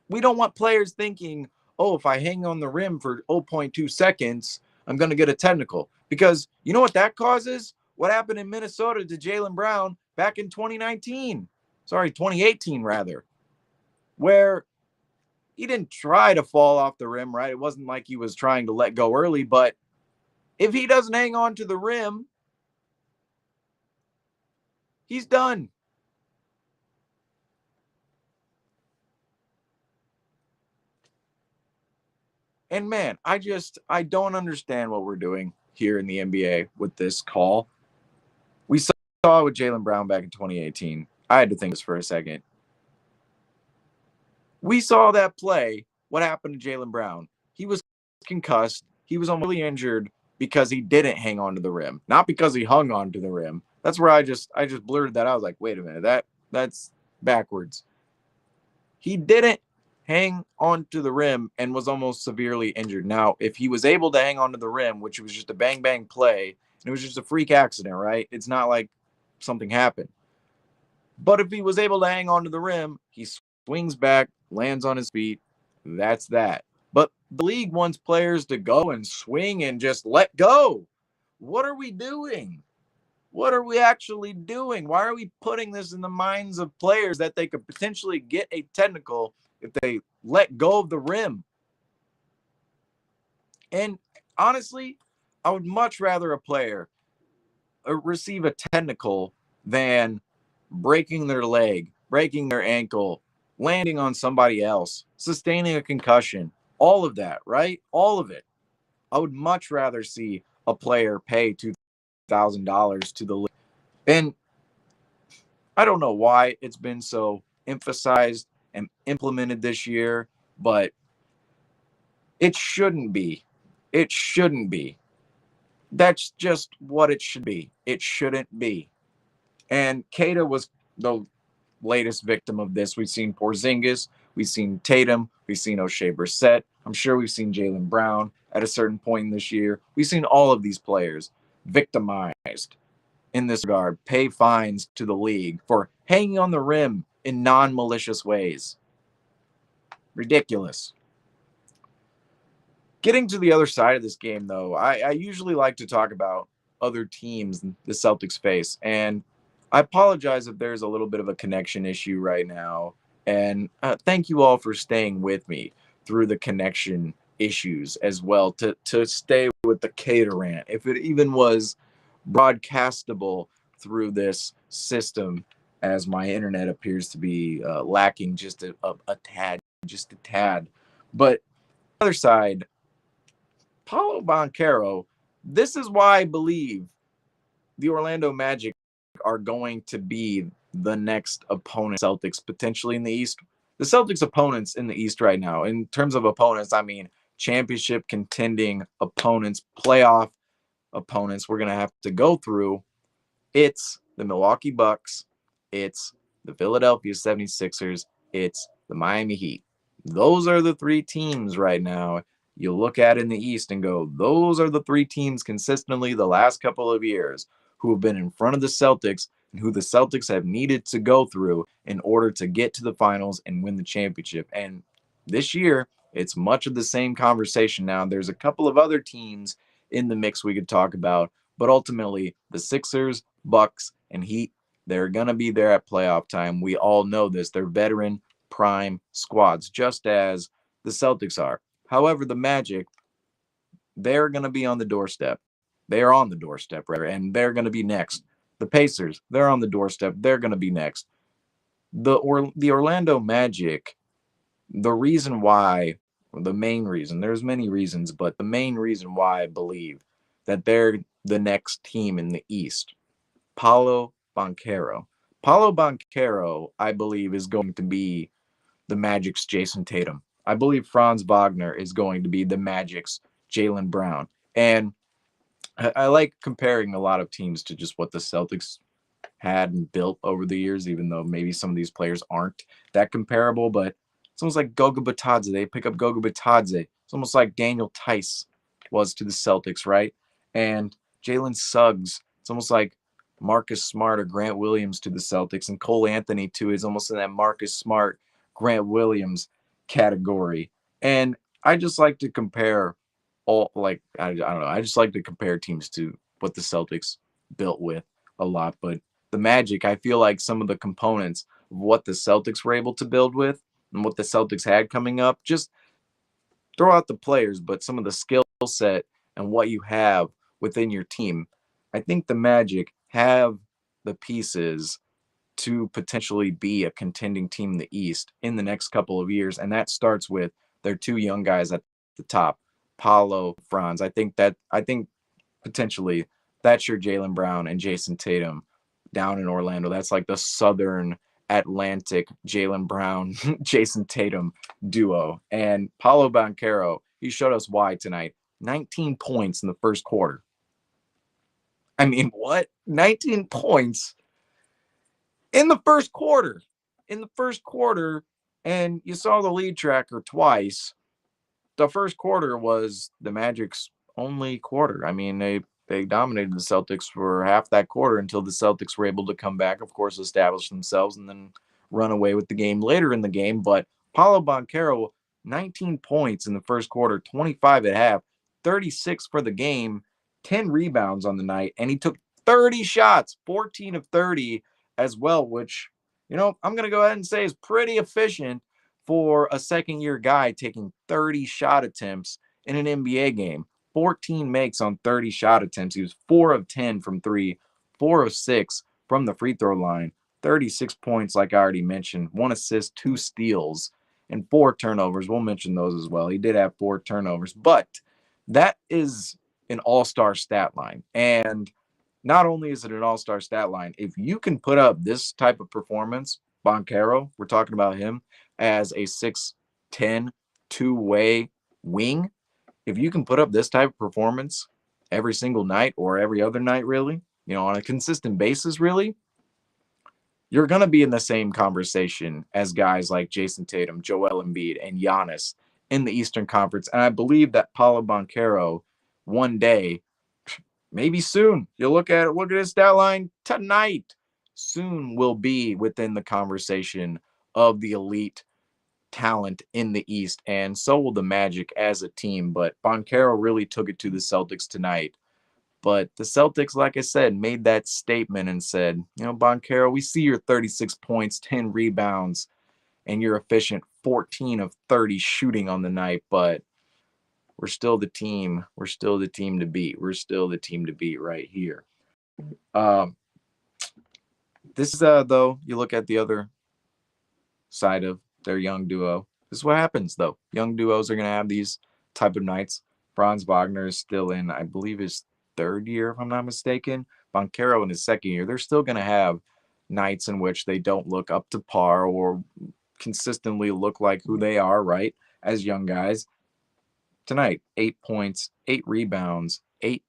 we don't want players thinking, oh, if I hang on the rim for 0.2 seconds, I'm going to get a technical. Because you know what that causes? What happened in Minnesota to Jaylen Brown back in 2018 rather, where he didn't try to fall off the rim, right? It wasn't like he was trying to let go early, but if he doesn't hang on to the rim, he's done. And man, I don't understand what we're doing here in the NBA with this call. We saw it with Jaylen Brown back in 2018. I had to think this for a second. We saw that play. What happened to Jaylen Brown? He was concussed. He was almost really injured because he didn't hang on to the rim, not because he hung on to the rim. That's where I just blurted that out. I was like, wait a minute, that's backwards. He didn't hang on to the rim and was almost severely injured. Now, if he was able to hang on to the rim, which was just a bang bang play, and it was just a freak accident, right? It's not like something happened. But if he was able to hang on to the rim, he swings back, lands on his feet. That's that. But the league wants players to go and swing and just let go. What are we doing? What are we actually doing? Why are we putting this in the minds of players that they could potentially get a technical if they let go of the rim? And honestly, I would much rather a player receive a technical than breaking their leg, breaking their ankle, landing on somebody else, sustaining a concussion, all of that, right? All of it. I would much rather see a player pay $2,000 to the league. And I don't know why it's been so emphasized and implemented this year, but it shouldn't be. It shouldn't be. That's just what it should be. It shouldn't be. And Keita was the latest victim of this. We've seen Porzingis, we've seen Tatum, we've seen O'Shea Brissett. I'm sure we've seen Jaylen Brown at a certain point this year. We've seen all of these players victimized in this regard, pay fines to the league for hanging on the rim in non-malicious ways. Ridiculous. Getting to the other side of this game, though, I usually like to talk about other teams the Celtics face. And I apologize if there's a little bit of a connection issue right now. And thank you all for staying with me through the connection issues as well, to stay with the Keita rant, if it even was broadcastable through this system, as my internet appears to be lacking just a tad. But on the other side, Paulo Banchero this is why I believe the Orlando Magic are going to be the next opponent Celtics potentially in the East. The Celtics opponents in the East right now, in terms of opponents, I mean championship contending opponents, playoff opponents we're going to have to go through. It's the Milwaukee Bucks, it's the Philadelphia 76ers, it's the Miami Heat. Those are the three teams right now you look at in the East and go, those are the three teams consistently the last couple of years who have been in front of the Celtics and who the Celtics have needed to go through in order to get to the finals and win the championship. And this year, it's much of the same conversation now. There's a couple of other teams in the mix we could talk about, but ultimately, the Sixers, Bucks, and Heat, they're going to be there at playoff time. We all know this. They're veteran prime squads, just as the Celtics are. However, the Magic, they're going to be on the doorstep. They are on the doorstep, rather, and they're going to be next. The Pacers, they're on the doorstep. They're going to be next. The Orlando Magic, the reason why, the main reason, there's many reasons, but the main reason why I believe that they're the next team in the East, Paulo Banchero. Paulo Banchero, I believe, is going to be the Magic's Jason Tatum. I believe Franz Wagner is going to be the Magic's Jaylen Brown. And I like comparing a lot of teams to just what the Celtics had and built over the years, even though maybe some of these players aren't that comparable. But it's almost like Goga Batadze. They pick up Goga Batadze. It's almost like Daniel Tice was to the Celtics, right? And Jalen Suggs. It's almost like Marcus Smart or Grant Williams to the Celtics. And Cole Anthony, too, is almost in that Marcus Smart, Grant Williams category. And I just like to compare I don't know. I just like to compare teams to what the Celtics built with a lot. But the Magic, I feel like some of the components of what the Celtics were able to build with and what the Celtics had coming up, just throw out the players, but some of the skill set and what you have within your team, I think the Magic have the pieces to potentially be a contending team in the East in the next couple of years. And that starts with their two young guys at the top, Paulo, Franz. I think potentially that's your Jaylen Brown and Jason Tatum down in Orlando. That's like the Southern Atlantic Jaylen Brown, Jason Tatum duo. And Paulo Banchero, he showed us why tonight. 19 points in the first quarter. I mean, what? 19 points in the first quarter. In the first quarter, and you saw the lead tracker twice. The first quarter was the Magic's only quarter. I mean, they dominated the Celtics for half that quarter until the Celtics were able to come back, of course, establish themselves, and then run away with the game later in the game. But Paulo Banchero, 19 points in the first quarter, 25 at half, 36 for the game, 10 rebounds on the night, and he took 30 shots, 14 of 30 as well, which, I'm going to go ahead and say is pretty efficient for a second year guy taking 30 shot attempts in an NBA game. 14 makes on 30 shot attempts. He was 4 of 10 from three, 4 of 6 from the free throw line, 36 points, like I already mentioned, 1 assist, 2 steals, and 4 turnovers. We'll mention those as well. He did have 4 turnovers, but that is an all-star stat line. And not only is it an all-star stat line, if you can put up this type of performance, Banchero, we're talking about him as a 6'10", two-way wing, if you can put up this type of performance every single night or every other night, really, on a consistent basis, really, you're going to be in the same conversation as guys like Jason Tatum, Joel Embiid, and Giannis in the Eastern Conference. And I believe that Paulo Banchero one day, maybe soon, look at his stat line tonight, soon will be within the conversation of the elite talent in the East, and so will the Magic as a team. But Banchero really took it to the Celtics tonight. But the Celtics, like I said, made that statement and said, Banchero, we see your 36 points, 10 rebounds, and you're efficient 14 of 30 shooting on the night, but we're still the team. We're still the team to beat. We're still the team to beat right here. Um, this is, though, you look at the other side of their young duo. This is what happens, though. Young duos are going to have these type of nights. Franz Wagner is still in, I believe, his third year, if I'm not mistaken. Banchero in his second year. They're still going to have nights in which they don't look up to par or consistently look like who they are, right? As young guys. Tonight, 8 points, 8 rebounds, 8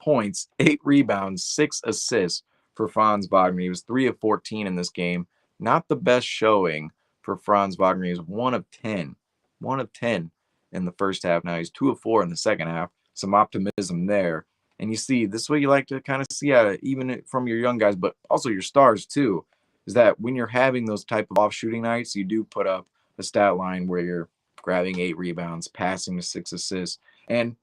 points, 8 rebounds, 6 assists for Franz Wagner. He was 3 of 14 in this game. Not the best showing for Franz Wagner. He was 1 of 10. 1 of 10 in the first half. Now he's 2 of 4 in the second half. Some optimism there. And you see, this is what you like to kind of see out of, even from your young guys, but also your stars too, is that when you're having those type of off shooting nights, you do put up a stat line where you're grabbing 8 rebounds, passing to 6 assists. And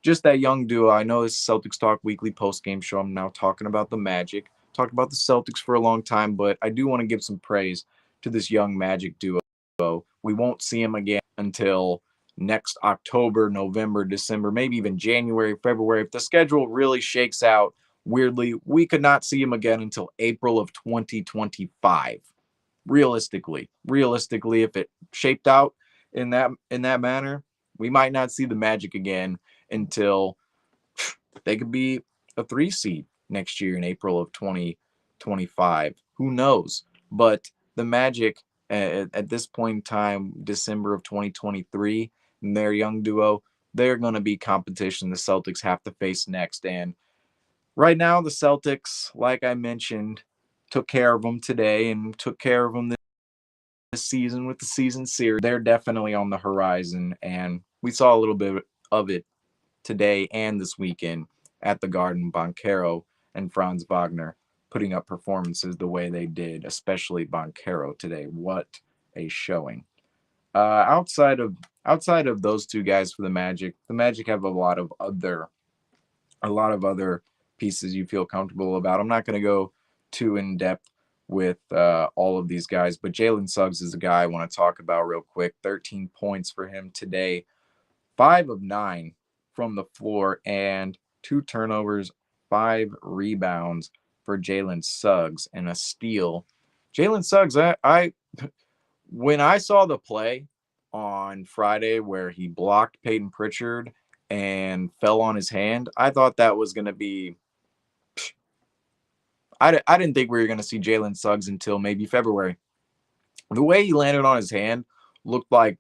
just that young duo. I know this is Celtics Talk Weekly post-game show. I'm now talking about the Magic. Talked about the Celtics for a long time, but I do want to give some praise to this young Magic duo. We won't see him again until next October, November, December, maybe even January, February. If the schedule really shakes out weirdly, we could not see him again until April of 2025. Realistically, if it shaped out in that manner, we might not see the Magic again until they could be a 3 seed next year in April of 2025. Who knows? But the Magic at this point in time, December of 2023, and their young duo, they're going to be competition the Celtics have to face next. And right now, the Celtics, like I mentioned, took care of them today and took care of them this season with the season series. They're definitely on the horizon, and we saw a little bit of it today and this weekend at the Garden. Banchero and Franz Wagner putting up performances the way they did, especially Banchero today. What a showing! Outside of those two guys for the Magic have a lot of other pieces you feel comfortable about. I'm not going to go too in depth with all of these guys, but Jalen Suggs is a guy I want to talk about real quick. 13 points for him today, 5 of 9 from the floor, and 2 turnovers, 5 rebounds for Jalen Suggs, and a steal. Jalen Suggs, I when I saw the play on Friday where he blocked Peyton Pritchard and fell on his hand, I thought that was going to be I didn't think we were going to see Jalen Suggs until maybe February. The way he landed on his hand looked like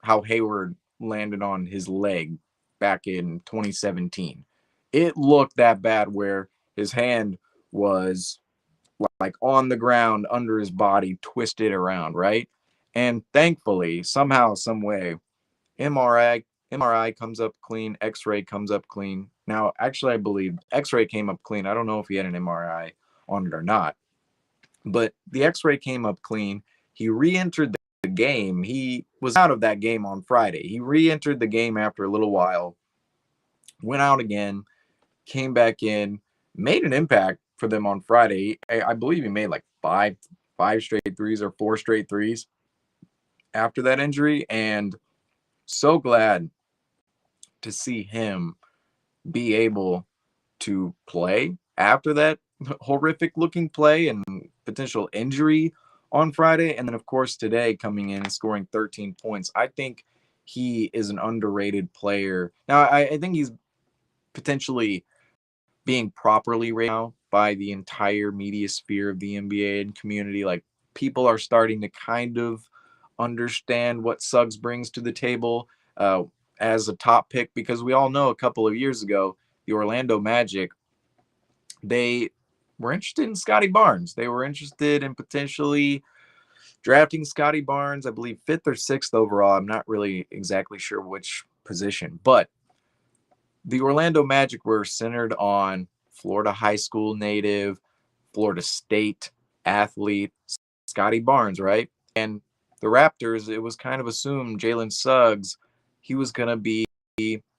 how Hayward landed on his leg back in 2017. It looked that bad where his hand was like on the ground under his body, twisted around, right? And thankfully, somehow, some way, MRI comes up clean, X-ray comes up clean. Now, actually, I believe X-ray came up clean. I don't know if he had an MRI on it or not, but the X-ray came up clean. He re-entered the game. He was out of that game on Friday. He re-entered the game after a little while, went out again, came back in, made an impact for them on Friday. I believe he made like five straight threes or 4 straight threes after that injury, and so glad to see him be able to play after that horrific looking play and potential injury on Friday. And then, of course, today coming in and scoring 13 points. I think he is an underrated player. Now, I think he's potentially being properly rated now by the entire media sphere of the NBA and community. Like, people are starting to kind of understand what Suggs brings to the table as a top pick, because we all know a couple of years ago, the Orlando Magic, they were interested in Scotty Barnes. They were interested in potentially drafting Scotty Barnes, I believe 5th or 6th overall. I'm not really exactly sure which position, but the Orlando Magic were centered on Florida high school native, Florida State athlete, Scotty Barnes, right? And the Raptors, it was kind of assumed Jalen Suggs, he was going to be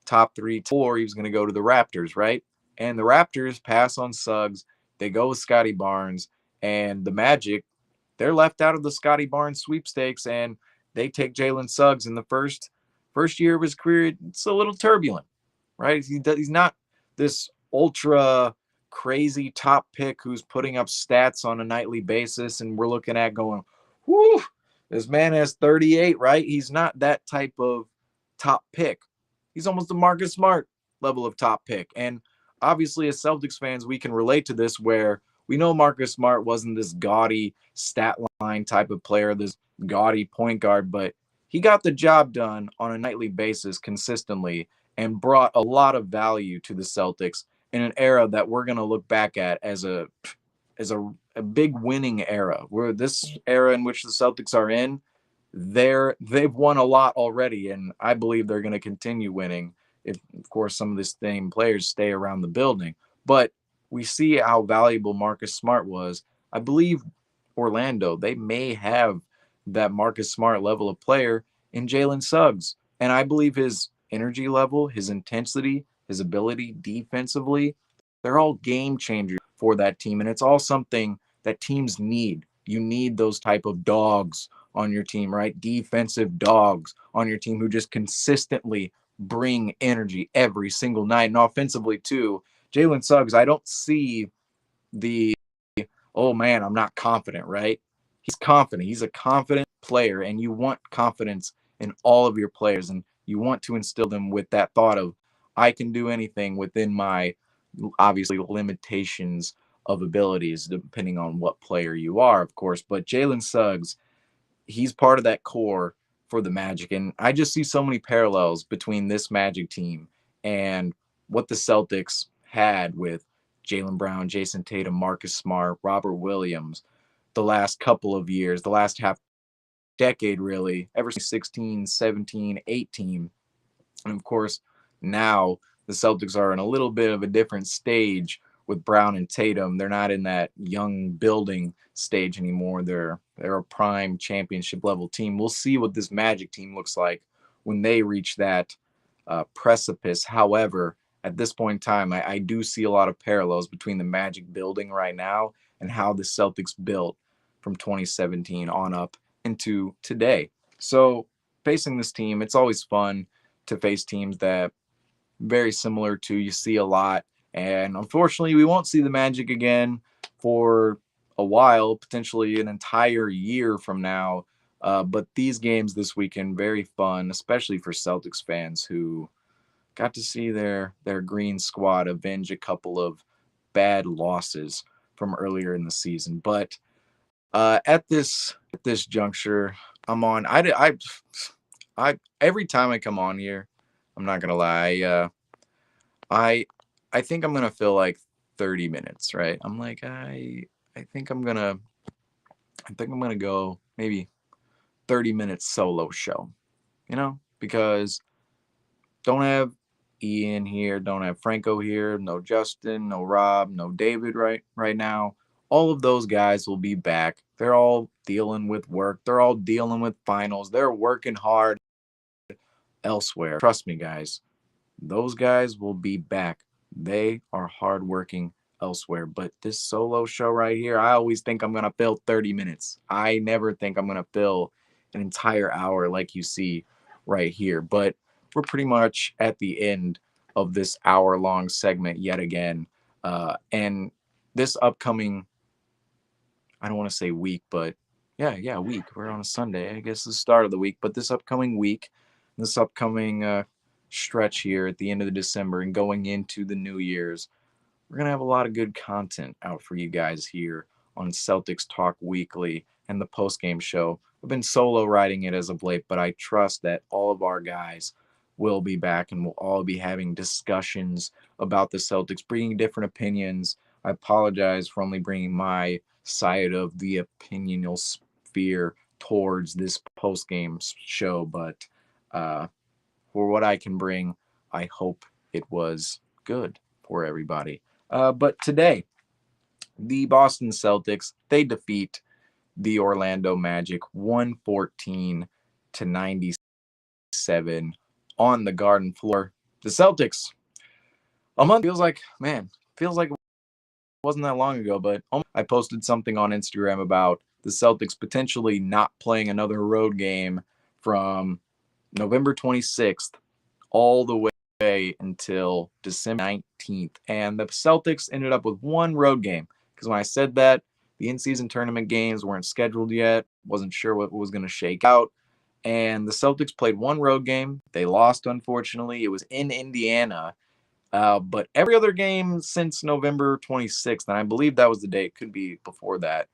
top 3, 4. He was going to go to the Raptors, right? And the Raptors pass on Suggs. They go with Scotty Barnes. And the Magic, they're left out of the Scotty Barnes sweepstakes, and they take Jalen Suggs in the first year of his career. It's a little turbulent, right? He's not this ultra crazy top pick who's putting up stats on a nightly basis, and we're looking at going, whoo, this man has 38, right? He's not that type of top pick. He's almost a Marcus Smart level of top pick. And obviously, as Celtics fans, we can relate to this where we know Marcus Smart wasn't this gaudy stat line type of player, this gaudy point guard, but he got the job done on a nightly basis consistently and brought a lot of value to the Celtics in an era that we're going to look back at as a big winning era. Where this era in which the Celtics are in, they've won a lot already, and I believe they're going to continue winning if, of course, some of the same players stay around the building. But we see how valuable Marcus Smart was. I believe Orlando, they may have that Marcus Smart level of player in Jalen Suggs. And I believe his energy level, his intensity, his ability defensively, they're all game changers for that team. And it's all something that teams need. You need those type of dogs on your team, right? Defensive dogs on your team who just consistently bring energy every single night. And offensively, too, Jalen Suggs, I don't see the, oh man, I'm not confident, right? He's confident. He's a confident player, and you want confidence in all of your players, and you want to instill them with that thought of, I can do anything within my obviously limitations of abilities, depending on what player you are, of course. But Jalen Suggs, he's part of that core for the Magic. And I just see so many parallels between this Magic team and what the Celtics had with Jaylen Brown, Jason Tatum, Marcus Smart, Robert Williams the last couple of years, the last half decade, really, ever since 16, 17, 18. And of course, now the Celtics are in a little bit of a different stage with Brown and Tatum. They're not in that young building stage anymore. They're a prime championship level team. We'll see what this Magic team looks like when they reach that precipice. However, at this point in time, I do see a lot of parallels between the Magic building right now and how the Celtics built from 2017 on up into today. So facing this team, it's always fun to face teams that very similar to you see a lot. And unfortunately, we won't see the Magic again for a while, potentially an entire year from now. But these games this weekend, very fun, especially for Celtics fans who got to see their green squad avenge a couple of bad losses from earlier in the season. But at this juncture, I'm on. I every time I come on here, I'm not gonna lie. I I think I'm gonna fill like 30 minutes, right? I'm like I think I'm gonna go maybe 30 minutes solo show, because don't have Ian here, don't have Franco here, no Justin, no Rob, no David right now. All of those guys will be back. They're all dealing with work. They're all dealing with finals. They're working hard elsewhere. Trust me, guys. Those guys will be back. They are hardworking elsewhere. But this solo show right here, I always think I'm going to fill 30 minutes. I never think I'm going to fill an entire hour like you see right here. But we're pretty much at the end of this hour-long segment yet again. And this upcoming, I don't want to say week, but yeah, week. We're on a Sunday. I guess the start of the week. But this upcoming week, this upcoming stretch here at the end of the December and going into the New Year's, we're going to have a lot of good content out for you guys here on Celtics Talk Weekly and the postgame show. I've been solo writing it as of late, but I trust that all of our guys will be back and we'll all be having discussions about the Celtics, bringing different opinions. I apologize for only bringing my side of the opinional sphere towards this postgame show, but for what I can bring, I hope it was good for everybody. But today, the Boston Celtics, they defeat the Orlando Magic 114 to 97 on the Garden floor. The Celtics, a month feels like it wasn't that long ago, but I posted something on Instagram about the Celtics potentially not playing another road game from November 26th all the way until December 19th. And the Celtics ended up with one road game because when I said that, the in-season tournament games weren't scheduled yet, wasn't sure what was going to shake out. And the Celtics played one road game. They lost, unfortunately. It was in Indiana. But every other game since November 26th, and I believe that was the date, could be before that.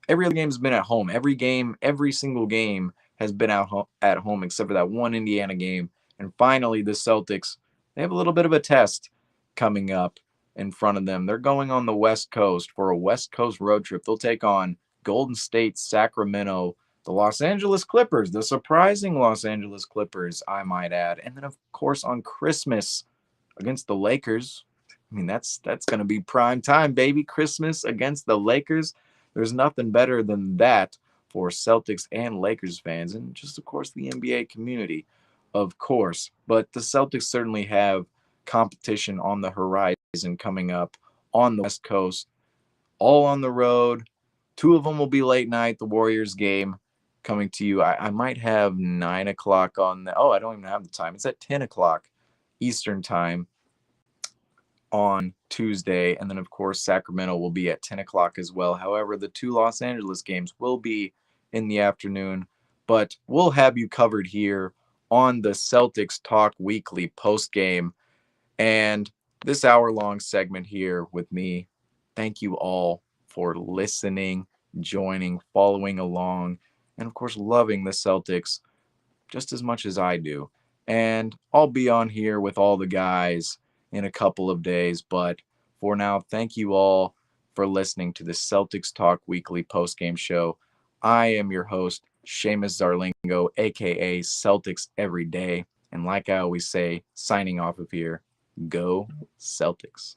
Every other game's been at home. Every game, every single game has been at home except for that one Indiana game. And finally, the Celtics, they have a little bit of a test coming up in front of them. They're going on the West Coast for a West Coast road trip. They'll take on Golden State, Sacramento, the Los Angeles Clippers, the surprising Los Angeles Clippers, I might add. And then, of course, on Christmas against the Lakers. I mean, that's going to be prime time, baby. Christmas against the Lakers. There's nothing better than that for Celtics and Lakers fans, and just, of course, the NBA community, of course. But the Celtics certainly have competition on the horizon coming up on the West Coast, all on the road. Two of them will be late night, the Warriors game coming to you. I might have 9 o'clock on the, I don't even have the time. It's at 10 o'clock Eastern time on Tuesday. And then, of course, Sacramento will be at 10 o'clock as well. However, the two Los Angeles games will be in the afternoon. But we'll have you covered here on the Celtics Talk Weekly post-game. And this hour-long segment here with me, thank you all for listening, joining, following along, and, of course, loving the Celtics just as much as I do. And I'll be on here with all the guys in a couple of days. But for now, thank you all for listening to the Celtics Talk Weekly postgame show. I am your host, Seamus Zarlingo, a.k.a. Celtics Every Day. And like I always say, signing off of here, go Celtics.